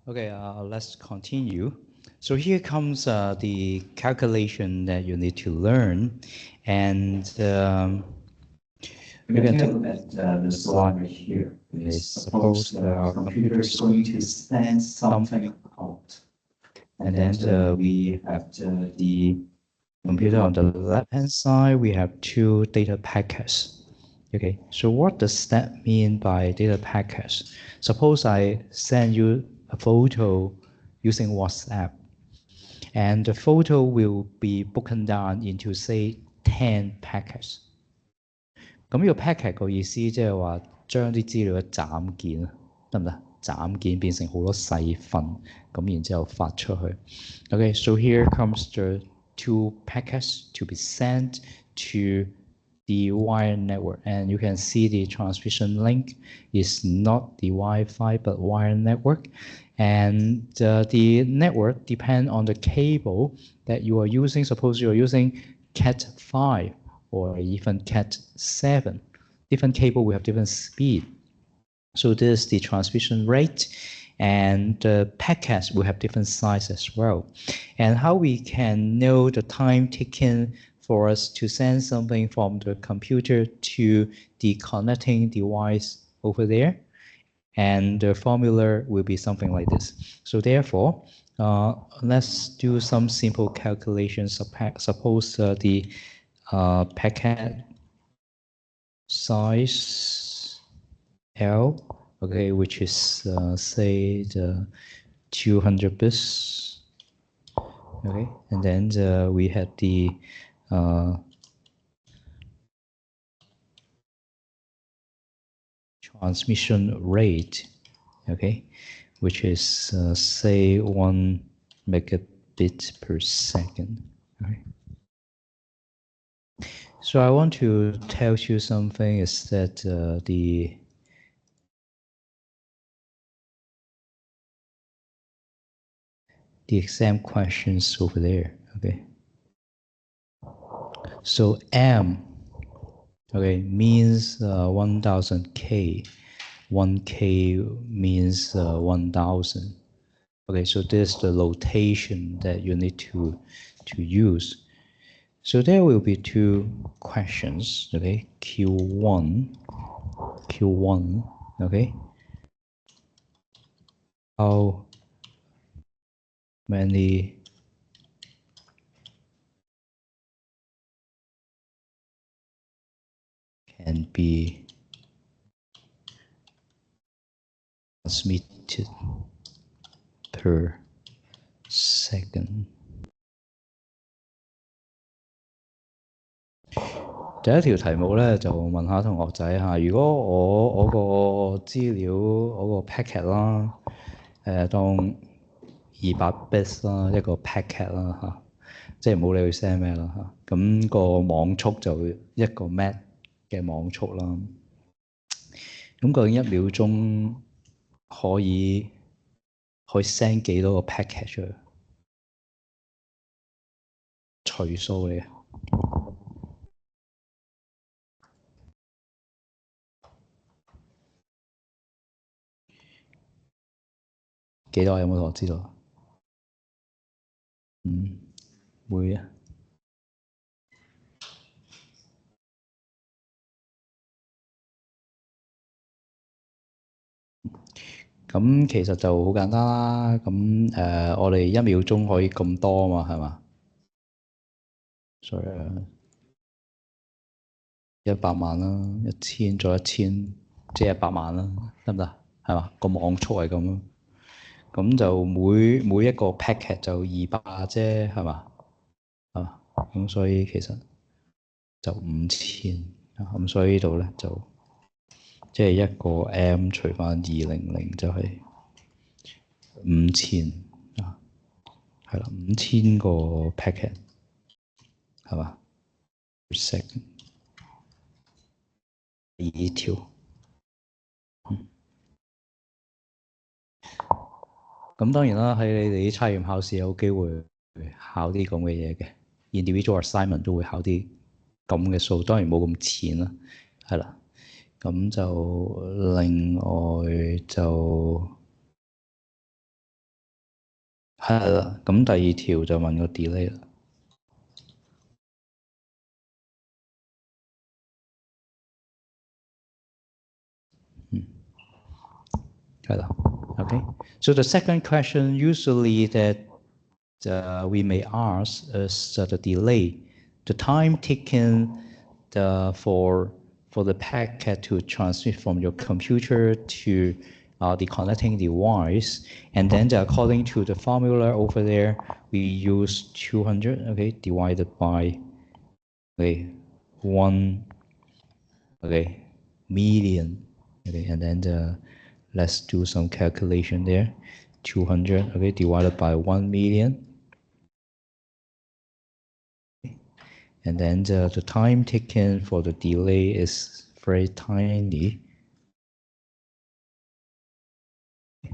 A: Okay, let's continue. So here comes the calculation that you need to learn. And you can take a look at the slide right here. Okay, suppose our computer is going to send something out. And then we have the computer on the left-hand side, we have two data packets. Okay, so what does that mean by data packets? Suppose I send you a photo using WhatsApp, and the photo will be broken down into say 10 packets。咁呢個 packet 個意思即係話將啲資料斬件，得唔得？斬件變成好多細份，咁然之後發出去。Okay, so here comes the two packets to be sent to the wire network, and you can see the transmission link is not the Wi-Fi but wire network, and the network depends on the cable that you are using. Suppose you are using Cat5 or even Cat7. Different cable will have different speed. So this is the transmission rate, and the packets will have different size as well. And how we can know the time taken for us to send something from the computer to the connecting device over there. And the formula will be something like this. So therefore, let's do some simple calculations. Suppose the packet size L, okay, which is say the 200 bits, okay, and then we had the transmission rate, okay, which is say 1 megabit per second. Okay. So I want to tell you something is that the exam questions over there, okay. So M, okay, means 1000K. 1K means 1000. Okay, so this is the notation that you need to use. So there will be two questions, okay, Q1, okay. How many can be transmitted per second? 第一條題目咧就問下同學仔嚇，如果我個資料我個 packet 啦，當200 bits 啦一個 packet 啦嚇，即係唔好理佢 send 咩啦嚇，咁個網速就1個 Mbps 嘅網速啦。咁究竟1秒鐘可以 send 幾多個 packet 出去？除數嚟嘅。幾多有冇同學知道？會啊。咁其實就好簡單啦。咁我哋1秒鐘可以咁多嘛，係嘛 ？sorry 啊，100萬啦，1000再1000，即係100萬啦，得唔得？係嘛？個網速係咁咯。咁就每一個 packet 就200啫，係嘛？啊，咁所以其實就5000啊，咁所以呢度咧就即係一個 M 除翻200就係5000啊，係啦，5000個 packet 係嘛 ？per second 第二條。咁當然啦，喺你哋啲測驗考試有機會考啲咁嘅嘢嘅 individual assignment 都會考啲咁嘅數，當然冇咁淺啦，係啦。咁就另外就係啦，咁第二條就問個 delay 啦。係啦，OK。So the second question usually that we may ask is the delay, the time taken for the packet to transmit from your computer to the connecting device, and then according to the formula over there, we use 200, okay, divided by, okay, 1 million, okay, and then let's do some calculation there. 200, okay, divided by 1 million. And then the time taken for the delay is very tiny.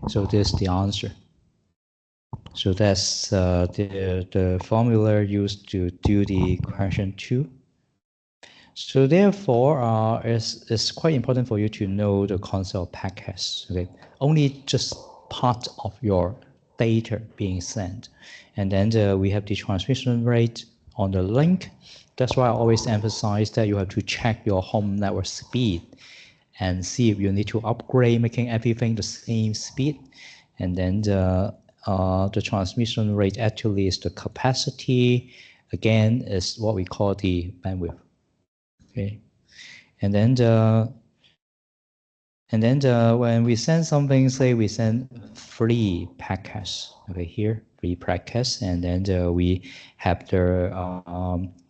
A: So this is the answer. So that's the formula used to do the question 2. So therefore, it's quite important for you to know the concept of packets. Okay, only just part of your data being sent, and then we have the transmission rate on the link. That's why I always emphasize that you have to check your home network speed and see if you need to upgrade, making everything the same speed. And then the transmission rate actually is the capacity. Again, is what we call the bandwidth. Okay, and then when we send something, say we send 3 packets. Okay, here 3 packets, and then we have the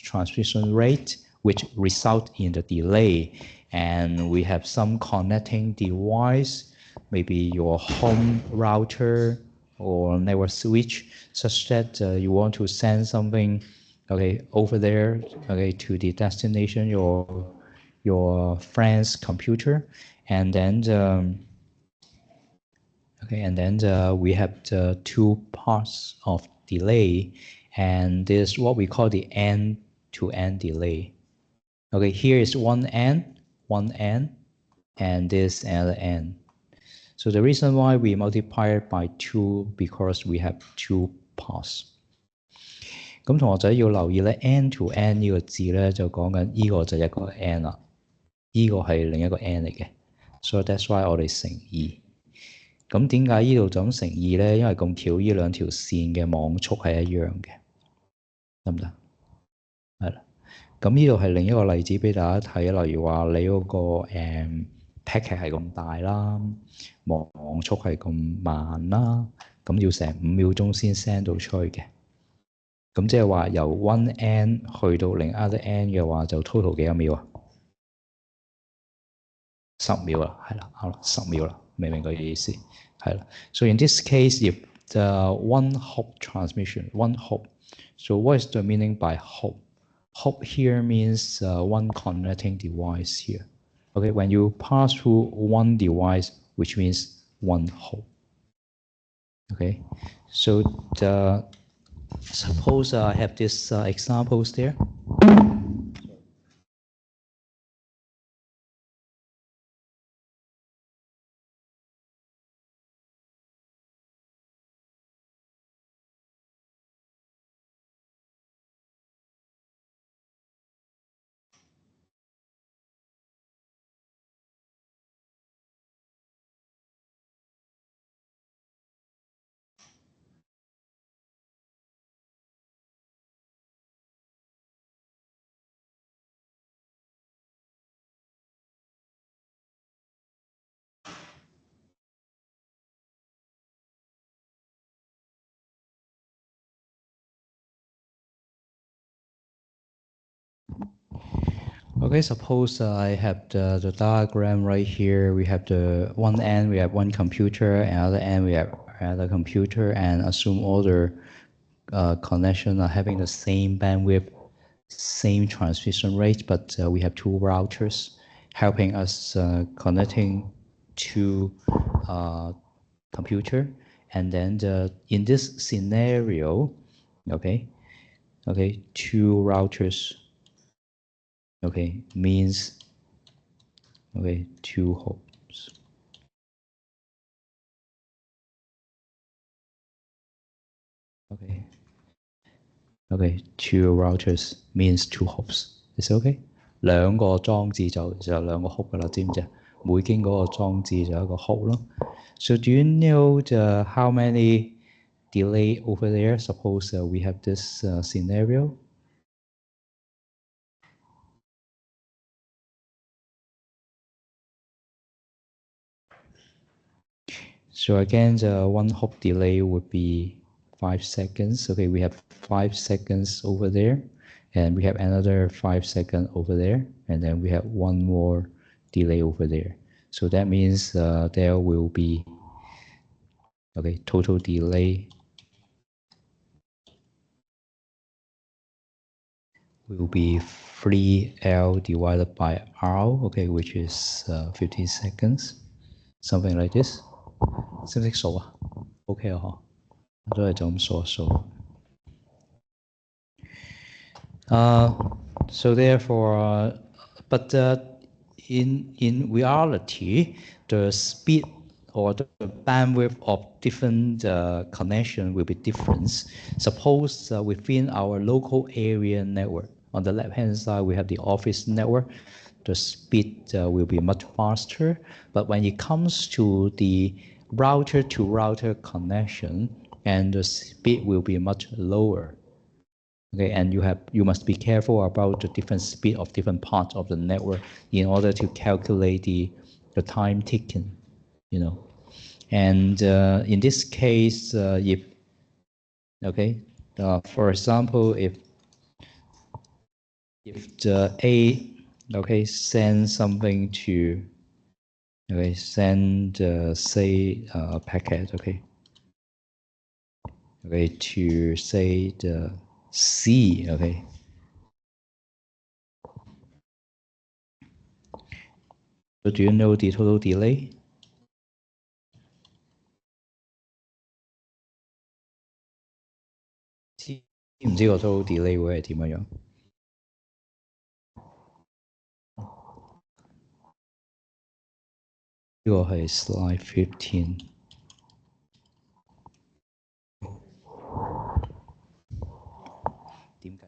A: transmission rate, which result in the delay, and we have some connecting device, maybe your home router or network switch, such that you want to send something, okay, over there, okay, to the destination, your friend's computer, and then okay, and then we have the 2 parts of delay, and this is what we call the end-to-end delay. Okay, here is one end, and this other end. So the reason why we multiply it by 2 because we have 2 parts. 咁同學仔要留意咧 ，end to end 呢個字咧就講緊呢個就一個 end 啦，呢個係另一個 end 嚟嘅，所以 that's why 我哋乘2。咁點解呢度就咁乘2咧？因為咁巧呢兩條線嘅網速係一樣嘅，得唔得？係啦。咁呢度係另一個例子俾大家睇，例如話你嗰個packet 係咁大啦，網速係咁慢啦，咁要成5秒鐘先 send 到出去嘅。咁即係話由 one end 去到另一 end 嘅話，就 total 幾多秒啊？10秒啦，係啦，啱啦，10秒啦，明唔明個意思？係啦。So in this case, if the one hop transmission, one hop. So what is the meaning by hop? Hop here means one connecting device here. Okay, when you pass through one device, which means one hop. Okay, so suppose I have this examples there. Okay, suppose I have the diagram right here. We have the one end, we have one computer, and other end we have another computer, and assume all the connection are having the same bandwidth, same transmission rate, but we have 2 routers helping us connecting to computer, and then in this scenario, okay, 2 routers. Okay, means, okay, 2 hops. Okay. Okay, two routers means two hops. Is it okay? 兩個裝置就有兩個 hop 噶啦，知唔知啊？每經嗰個裝置就有一個 hop 咯。So do you know how many delay over there? Suppose we have this scenario. So again, the one hop delay would be 5 seconds. Okay, we have 5 seconds over there, and we have another 5 seconds over there, and then we have one more delay over there. So that means there will be, okay, total delay will be 3L divided by R, okay, which is 15 seconds, something like this. 識唔識數啊 ？OK 啊，嗬，都係就咁數一數。So therefore, but in reality, the speed or the bandwidth of different connection will be different. Suppose within our local area network, on the left-hand side, we have the office network. The speed will be much faster. But when it comes to the router-to-router connection, and the speed will be much lower. Okay, and you must be careful about the different speed of different parts of the network in order to calculate the time taken, you know. And in this case, if okay, for example, if the A okay sends something to okay send say a packet okay to say the C okay. So do you know the total delay? 知唔知個 total delay 會係點樣樣？呢個係 slide 15。點計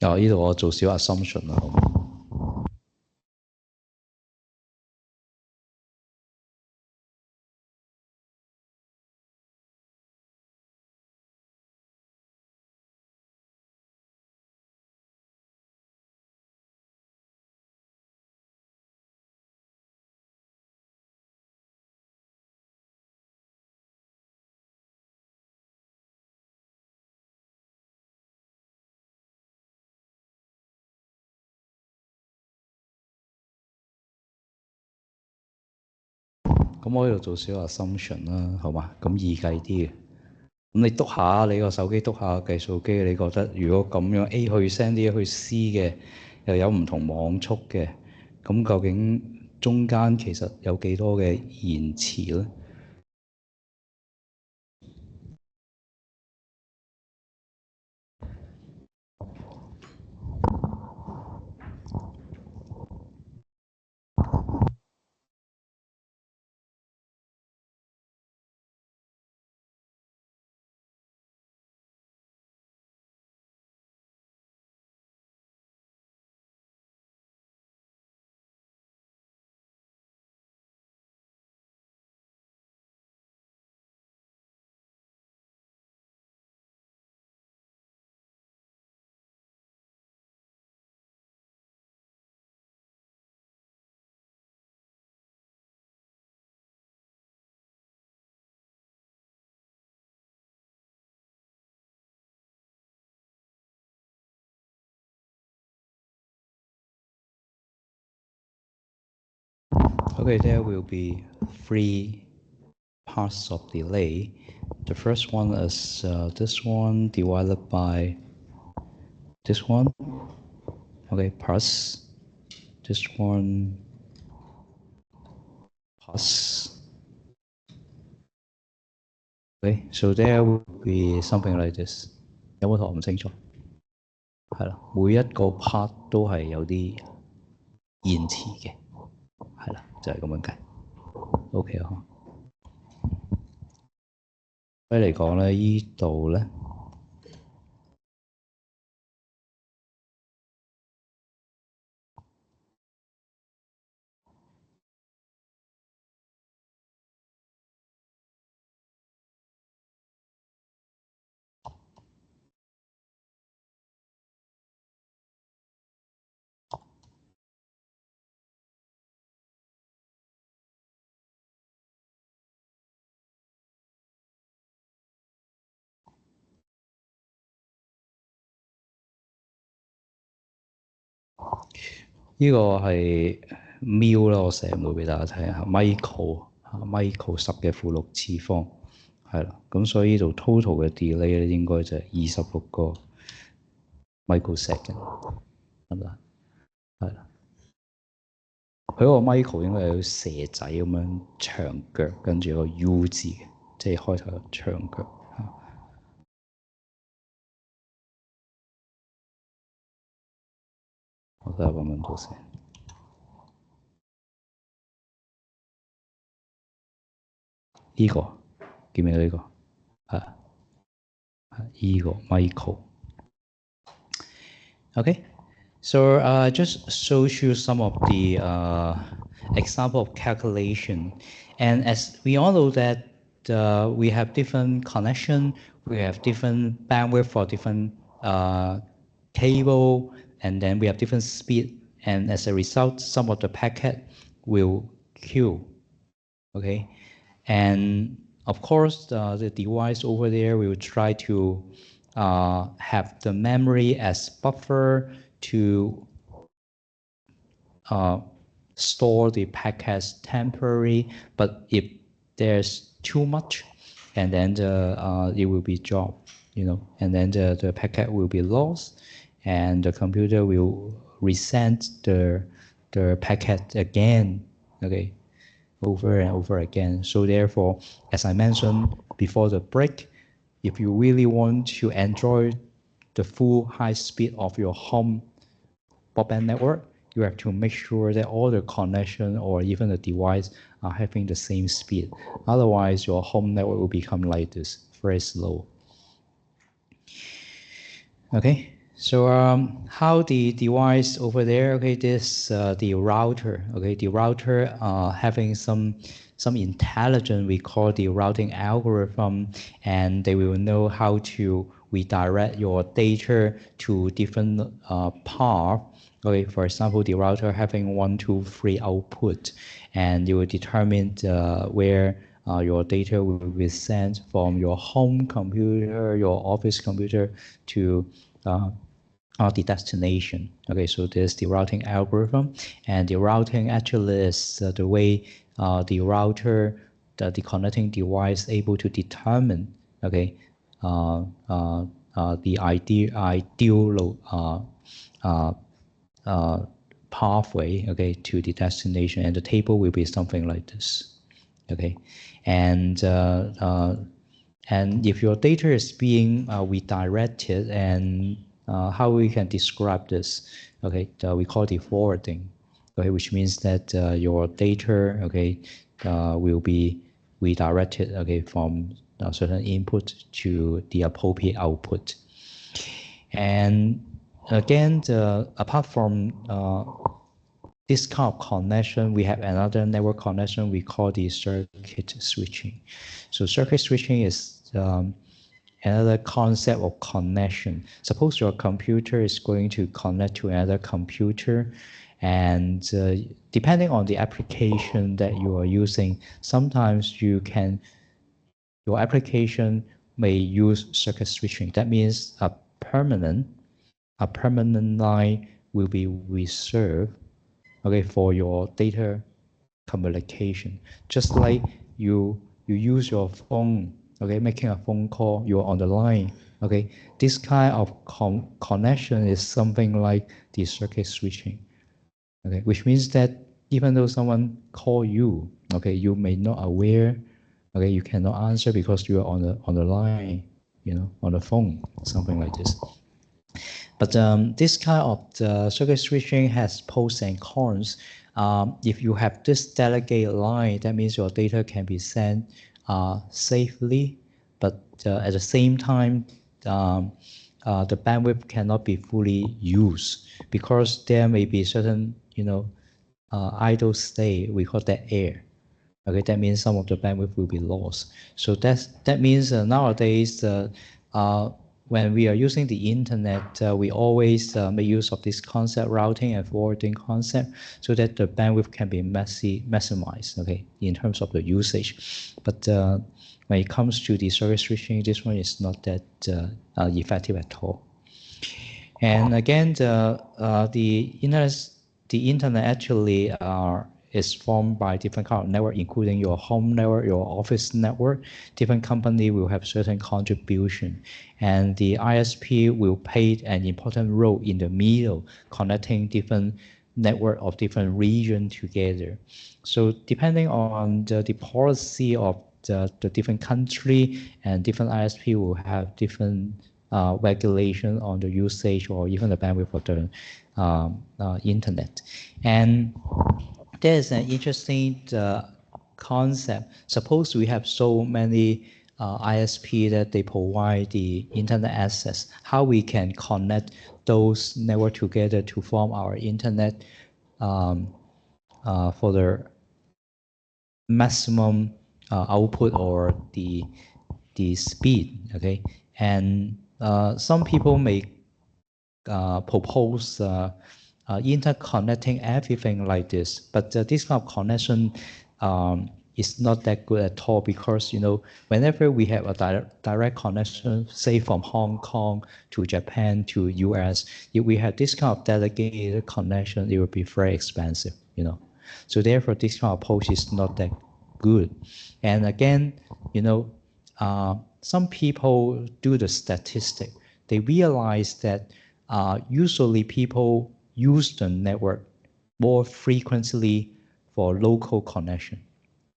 A: 啊？呢度我做少 assumption 啦，好唔好？咁我呢度做少 assumption 啦，好嘛？咁易計啲嘅。咁你篤下你個手機篤下計數機，你覺得如果咁樣 A 去 send 啲嘢去 C 嘅，又有唔同網速嘅，咁究竟中間其實有幾多嘅延遲咧？Okay, there will be three parts of delay. The first one is this one divided by this one, okay, plus this one plus. Okay, so there will be something like this. 有冇學唔清楚？係啦，每一個 part 都係有啲延遲嘅，係啦，就係咁樣計。OK 啊。所以嚟講咧，依度咧。呢個係 μ 啦，我寫唔到俾大家睇下 Michael 10嘅負6次方係啦，咁所以呢度 total 嘅 delay 咧應該就係26個 microsecond， 得唔得？係啦，佢個 Michael 應該有蛇仔咁樣長腳，跟住個 U 字嘅，即係開頭有長腳。我睇下揾唔揾到先。呢個見唔見到呢個？呢個 Michael。Okay, so just show you some of the example of calculation, and as we all know that we have different connection, we have different bandwidth for different cable, and then we have different speed, and as a result, some of the packet will queue. Okay, and of course the device over there will try to have the memory as buffer to store the packets temporary, but if there's too much, and then it will be dropped, and then the packet will be lost, and the computer will resend the packet again, okay, over and over again. So therefore, as I mentioned before the break, if you really want to enjoy the full high speed of your home broadband network, you have to make sure that all the connection or even the device are having the same speed. Otherwise, your home network will become like this, very slow. Okay, so how the device over there, okay, this the router, okay, the router having some intelligence, we call the routing algorithm, and they will know how to redirect your data to different path. Okay, for example, the router having 1, 2, 3 output, and you will determine where your data will be sent from your home computer, your office computer to the destination. Okay, so there's the routing algorithm, and the routing actually is the way the router, the connecting device, able to determine, okay, the ideal pathway, okay, to the destination, and the table will be something like this, okay, and if your data is being redirected, and how we can describe this, okay, we call it forwarding, okay, which means that your data, okay, will be redirected, okay, from a certain input to the appropriate output. And again, apart from this kind of connection, we have another network connection we call the circuit switching. So circuit switching is another concept of connection. Suppose your computer is going to connect to another computer, and depending on the application that you are using, sometimes your application may use circuit switching. That means a permanent line will be reserved, okay, for your data communication. Just like you use your phone, okay, making a phone call, you're on the line, okay. This kind of connection is something like the circuit switching, okay, which means that even though someone call you, okay, you may not aware, okay, you cannot answer because you are on the line, on the phone, something like this. But this kind of circuit switching has pros and cons. If you have this delegate line, that means your data can be sent safely, but at the same time, the bandwidth cannot be fully used because there may be certain, idle state. We call that air. Okay, that means some of the bandwidth will be lost. So that means nowadays, when we are using the internet, we always make use of this concept, routing and forwarding concept, so that the bandwidth can be maximized, okay, in terms of the usage. But when it comes to the circuit switching, this one is not that effective at all. And again, the internet actually is formed by different kind of network, including your home network, your office network. Different company will have certain contribution, and the ISP will play an important role in the middle, connecting different network of different region together. So depending on the policy of the different country, and different ISP will have different regulation on the usage or even the bandwidth of the internet. And there's an interesting concept. Suppose we have so many ISP that they provide the internet access, how we can connect those network together to form our internet for the maximum output or the speed, okay? And some people may propose interconnecting everything like this, but this kind of connection is not that good at all, because whenever we have a direct connection, say from Hong Kong to Japan to US, if we have this kind of delegated connection, it would be very expensive, So therefore, this kind of approach is not that good. And again, some people do the statistic. They realize that usually people use the network more frequently for local connection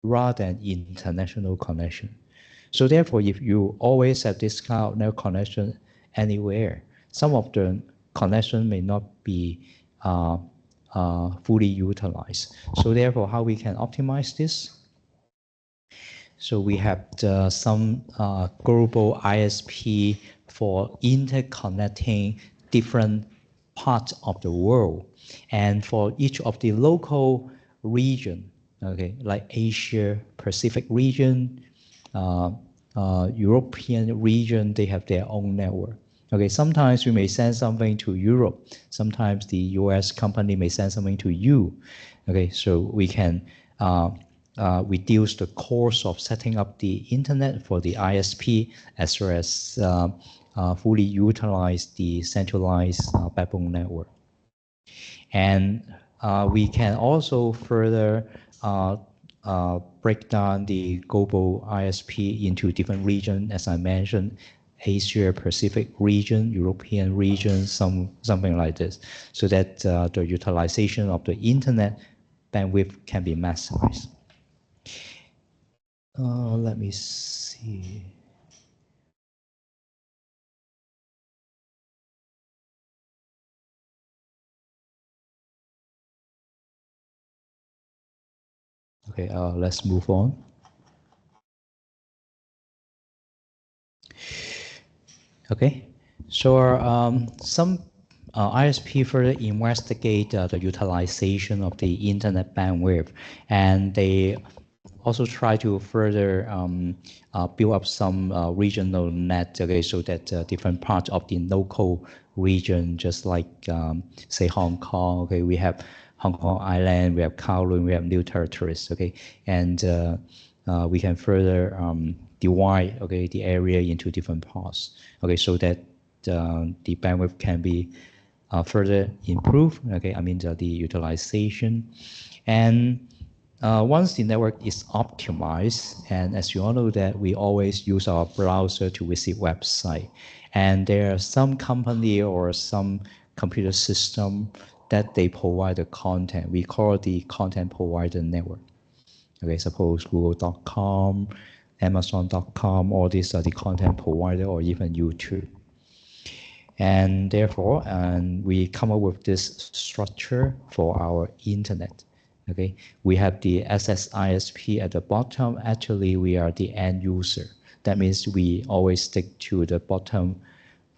A: rather than international connection. So therefore, if you always have this kind of network connection anywhere, some of the connection may not be fully utilized. So therefore, how we can optimize this? So we have some global ISP for interconnecting different parts of the world. And for each of the local region, okay, like Asia Pacific region, European region, they have their own network. Okay, sometimes we may send something to Europe. Sometimes the US company may send something to you. Okay, so we can reduce the cost of setting up the internet for the ISP, as well as fully utilize the centralized backbone network. And we can also further break down the global ISP into different regions, as I mentioned, Asia Pacific region, European region, something like this, so that the utilization of the internet bandwidth can be maximized. Let me see. Okay, let's move on. Okay, so some ISP further investigate the utilization of the internet bandwidth, and they also try to further build up some regional net, okay, so that different parts of the local region, just like say Hong Kong, okay, we have Hong Kong Island, we have Kowloon, we have New Territories, okay, and we can further divide, okay, the area into different parts, okay, so that the bandwidth can be further improved, okay, I mean the utilization. And once the network is optimized, and as you all know that we always use our browser to visit website, and there are some company or some computer system that they provide the content. We call the content provider network. Okay, suppose Google.com, Amazon.com, all these are the content provider, or even YouTube. And therefore, we come up with this structure for our internet. Okay, we have the SSISP at the bottom. Actually, we are the end user. That means we always stick to the bottom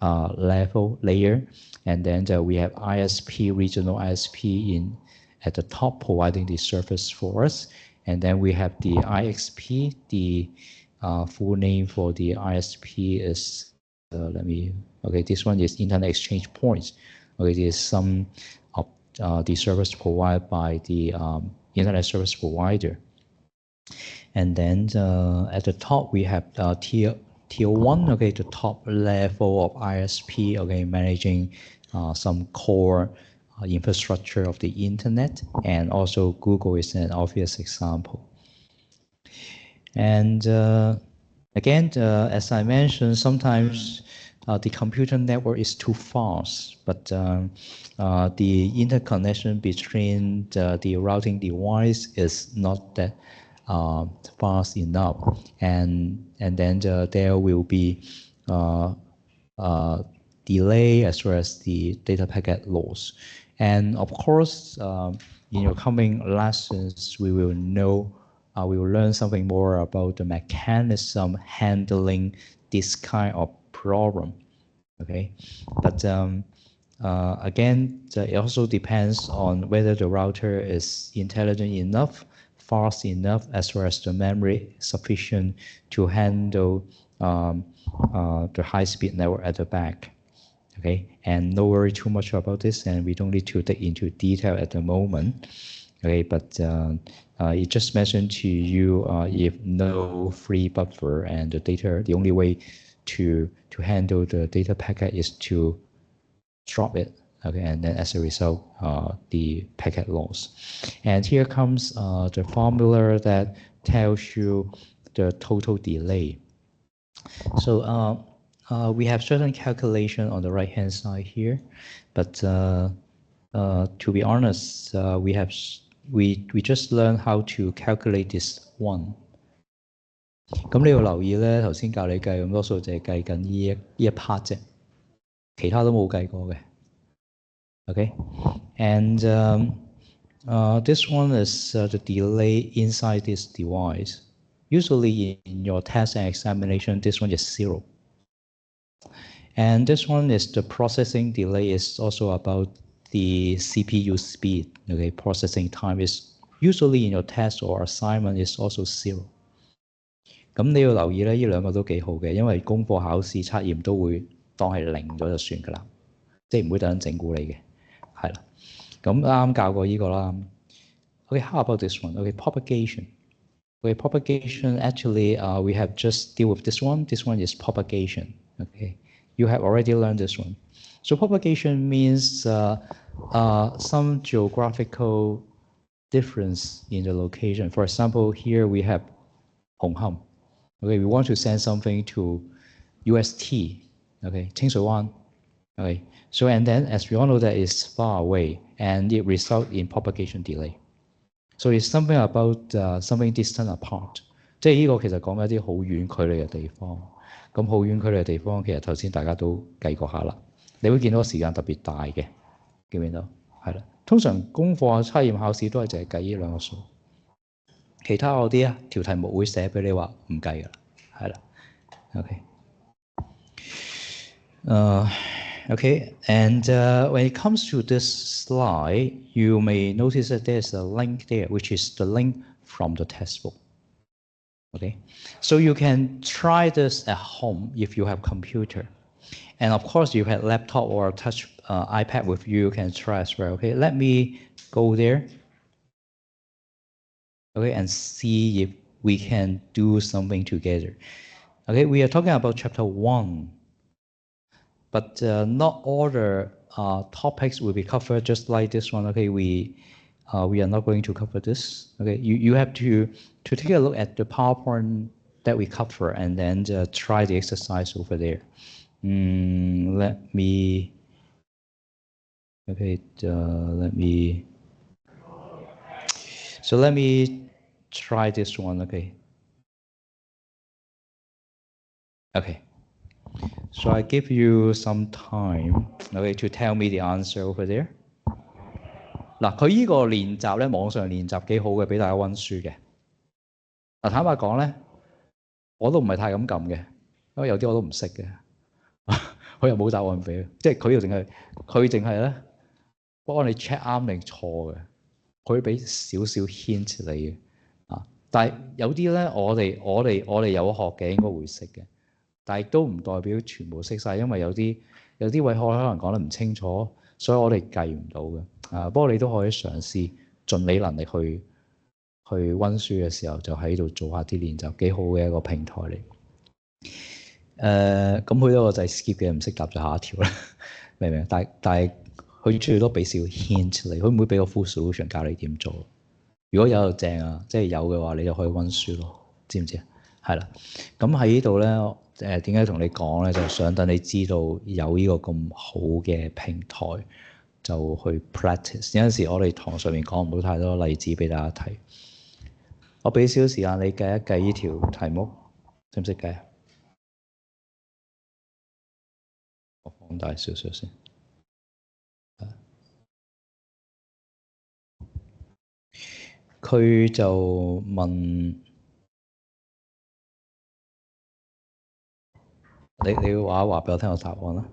A: level layer. And then we have ISP, regional ISP at the top providing the service for us. And then we have the IXP. The full name for the ISP is, this one is Internet Exchange Points. Okay, this is some of the service provided by the Internet service provider. And then at the top we have tier 1, okay, the top level of ISP, okay, managing some core infrastructure of the internet, and also Google is an obvious example. And again, as I mentioned, sometimes the computer network is too fast, but the interconnection between the routing device is not that fast enough, and then there will be delay as well as the data packet loss. And of course, in your coming lessons, we will learn something more about the mechanism handling this kind of problem. Okay, but again, it also depends on whether the router is intelligent enough, fast enough, as well as the memory sufficient to handle the high-speed network at the back. Okay, and don't worry too much about this, and we don't need to dig into detail at the moment. Okay, but it just mentioned to you if no free buffer and the data, the only way to handle the data packet is to drop it. Okay, and then as a result, the packet loss. And here comes the formula that tells you the total delay. So we have certain calculation on the right-hand side here, but to be honest, we just learned how to calculate this one. 咁你要留意咧，頭先教你計咁多數就係計緊呢一 part 啫，其他都冇計過嘅。Okay, and this one is the delay inside this device. Usually in your test and examination, this one is 0. And this one is the processing delay is also about the CPU speed. Okay, processing time is usually in your test or assignment is also 0. 咁你要留意咧，呢兩個都幾好嘅，因為功課考試測驗都會當係0咗就算㗎啦，即係唔會特登整蠱你嘅，係啦。咁啱教過呢個啦。Okay, how about this one? Okay, propagation. Okay, propagation, actually, we have just deal with this one. This one is propagation. Okay, you have already learned this one. So propagation means some geographical difference in the location. For example, here we have Hong Kong. Okay, we want to send something to UST. Okay, 清水灣. Okay, so and then as we all know that it's far away and it results in propagation delay. So it's something about something distant apart. 即係呢個其實講緊一啲好遠距離嘅地方。咁好遠距離嘅地方，其實頭先大家都計過下啦。你會見到個時間特別大嘅，見唔見到？係啦，通常功課測驗考試都係淨係計呢兩個數。其他嗰啲條題目會寫俾你話唔計㗎啦，係啦。Okay, and when it comes to this slide, you may notice that there's a link there, which is the link from the textbook. Okay, so you can try this at home if you have computer, and of course you have laptop or touch iPad with you. You can try as well. Okay, let me go there. Okay, and see if we can do something together. Okay, we are talking about chapter 1, but not all the topics will be covered just like this one. Okay, we are not going to cover this. Okay, you have to take a look at the PowerPoint that we cover and then try the exercise over there. Let me try this one. Okay, so I give you some time, okay, to tell me the answer over there. 嗱，佢呢個練習咧，網上練習幾好嘅，俾大家温書嘅。嗱，坦白講咧，我都唔係太敢撳嘅，因為有啲我都唔識嘅，佢又冇答案俾，即係佢淨係咧幫你 check 啱定錯嘅，佢俾少少 hint 你嘅啊。但係有啲咧，我哋有學嘅應該會識嘅，但係都唔代表全部識晒，因為有啲位可能講得唔清楚，所以我哋計唔到嘅啊。不過你都可以嘗試盡你能力去温書嘅時候，就喺度做下啲練習，幾好嘅一個平台嚟。咁佢多個就係 skip 嘅，唔識答就下一條啦，明唔明？但係佢最多俾少 hint 你，佢唔會俾個 full solution 教你點做。如果有就正啊，即係有嘅話，你就可以温書咯，知唔知啊？係啦，咁喺呢度咧，點解同你講咧？就想等你知道有呢個咁好嘅平台，就去 practice。有陣時我哋堂上面講唔到太多例子俾大家睇。我俾少少時間你計一計呢條題目，識唔識計啊？我放大少少先。佢就問你話俾我聽個答案啦。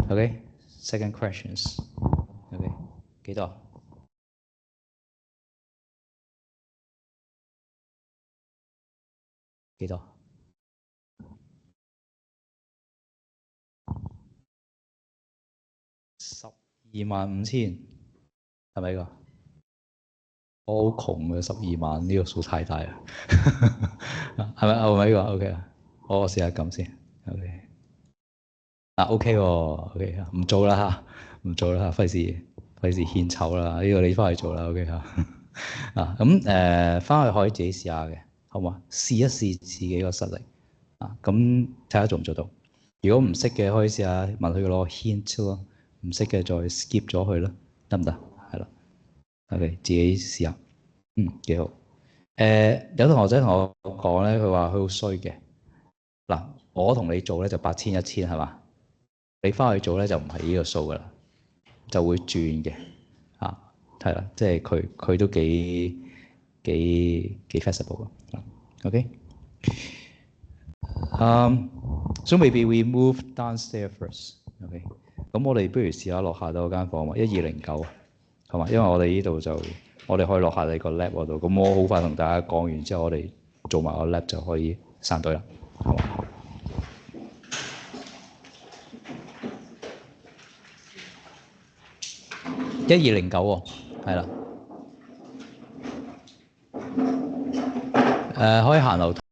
A: Okay，second questions。OK， 幾多？幾多？125000係咪個？我好窮嘅，12萬呢個數太大啦，係咪？係咪呢個 ？OK 啊，我試下撳先。OK， OK 喎，OK 唔做啦嚇，唔做啦嚇，費事獻醜啦，呢個你翻去做啦 ，OK 嚇。咁翻去可以自己試下嘅，好嘛？試一試自己個實力啊，咁睇下做唔做到。如果唔識嘅，可以試下問佢攞 hint 咯，唔識嘅再 skip 咗佢咯，得唔得？係啦，OK，自己試下，幾好。有同學仔同我講咧，佢話佢好衰嘅。嗱，我同你做咧就8000、1000係嘛？你翻去做咧就唔係呢個數噶啦，就會轉嘅啊，係啦，即係佢都幾 flexible 嘅。OK， so maybe we move downstairs first。OK， 咁我哋不如試下落下到嗰間房嘛，1209係嘛？因為我哋呢度就我哋可以落下你個 lab 嗰度。咁我好快同大家講完之後，我哋做埋個 lab 就可以散隊啦，係嘛？1209喎，係啦，可以行樓梯。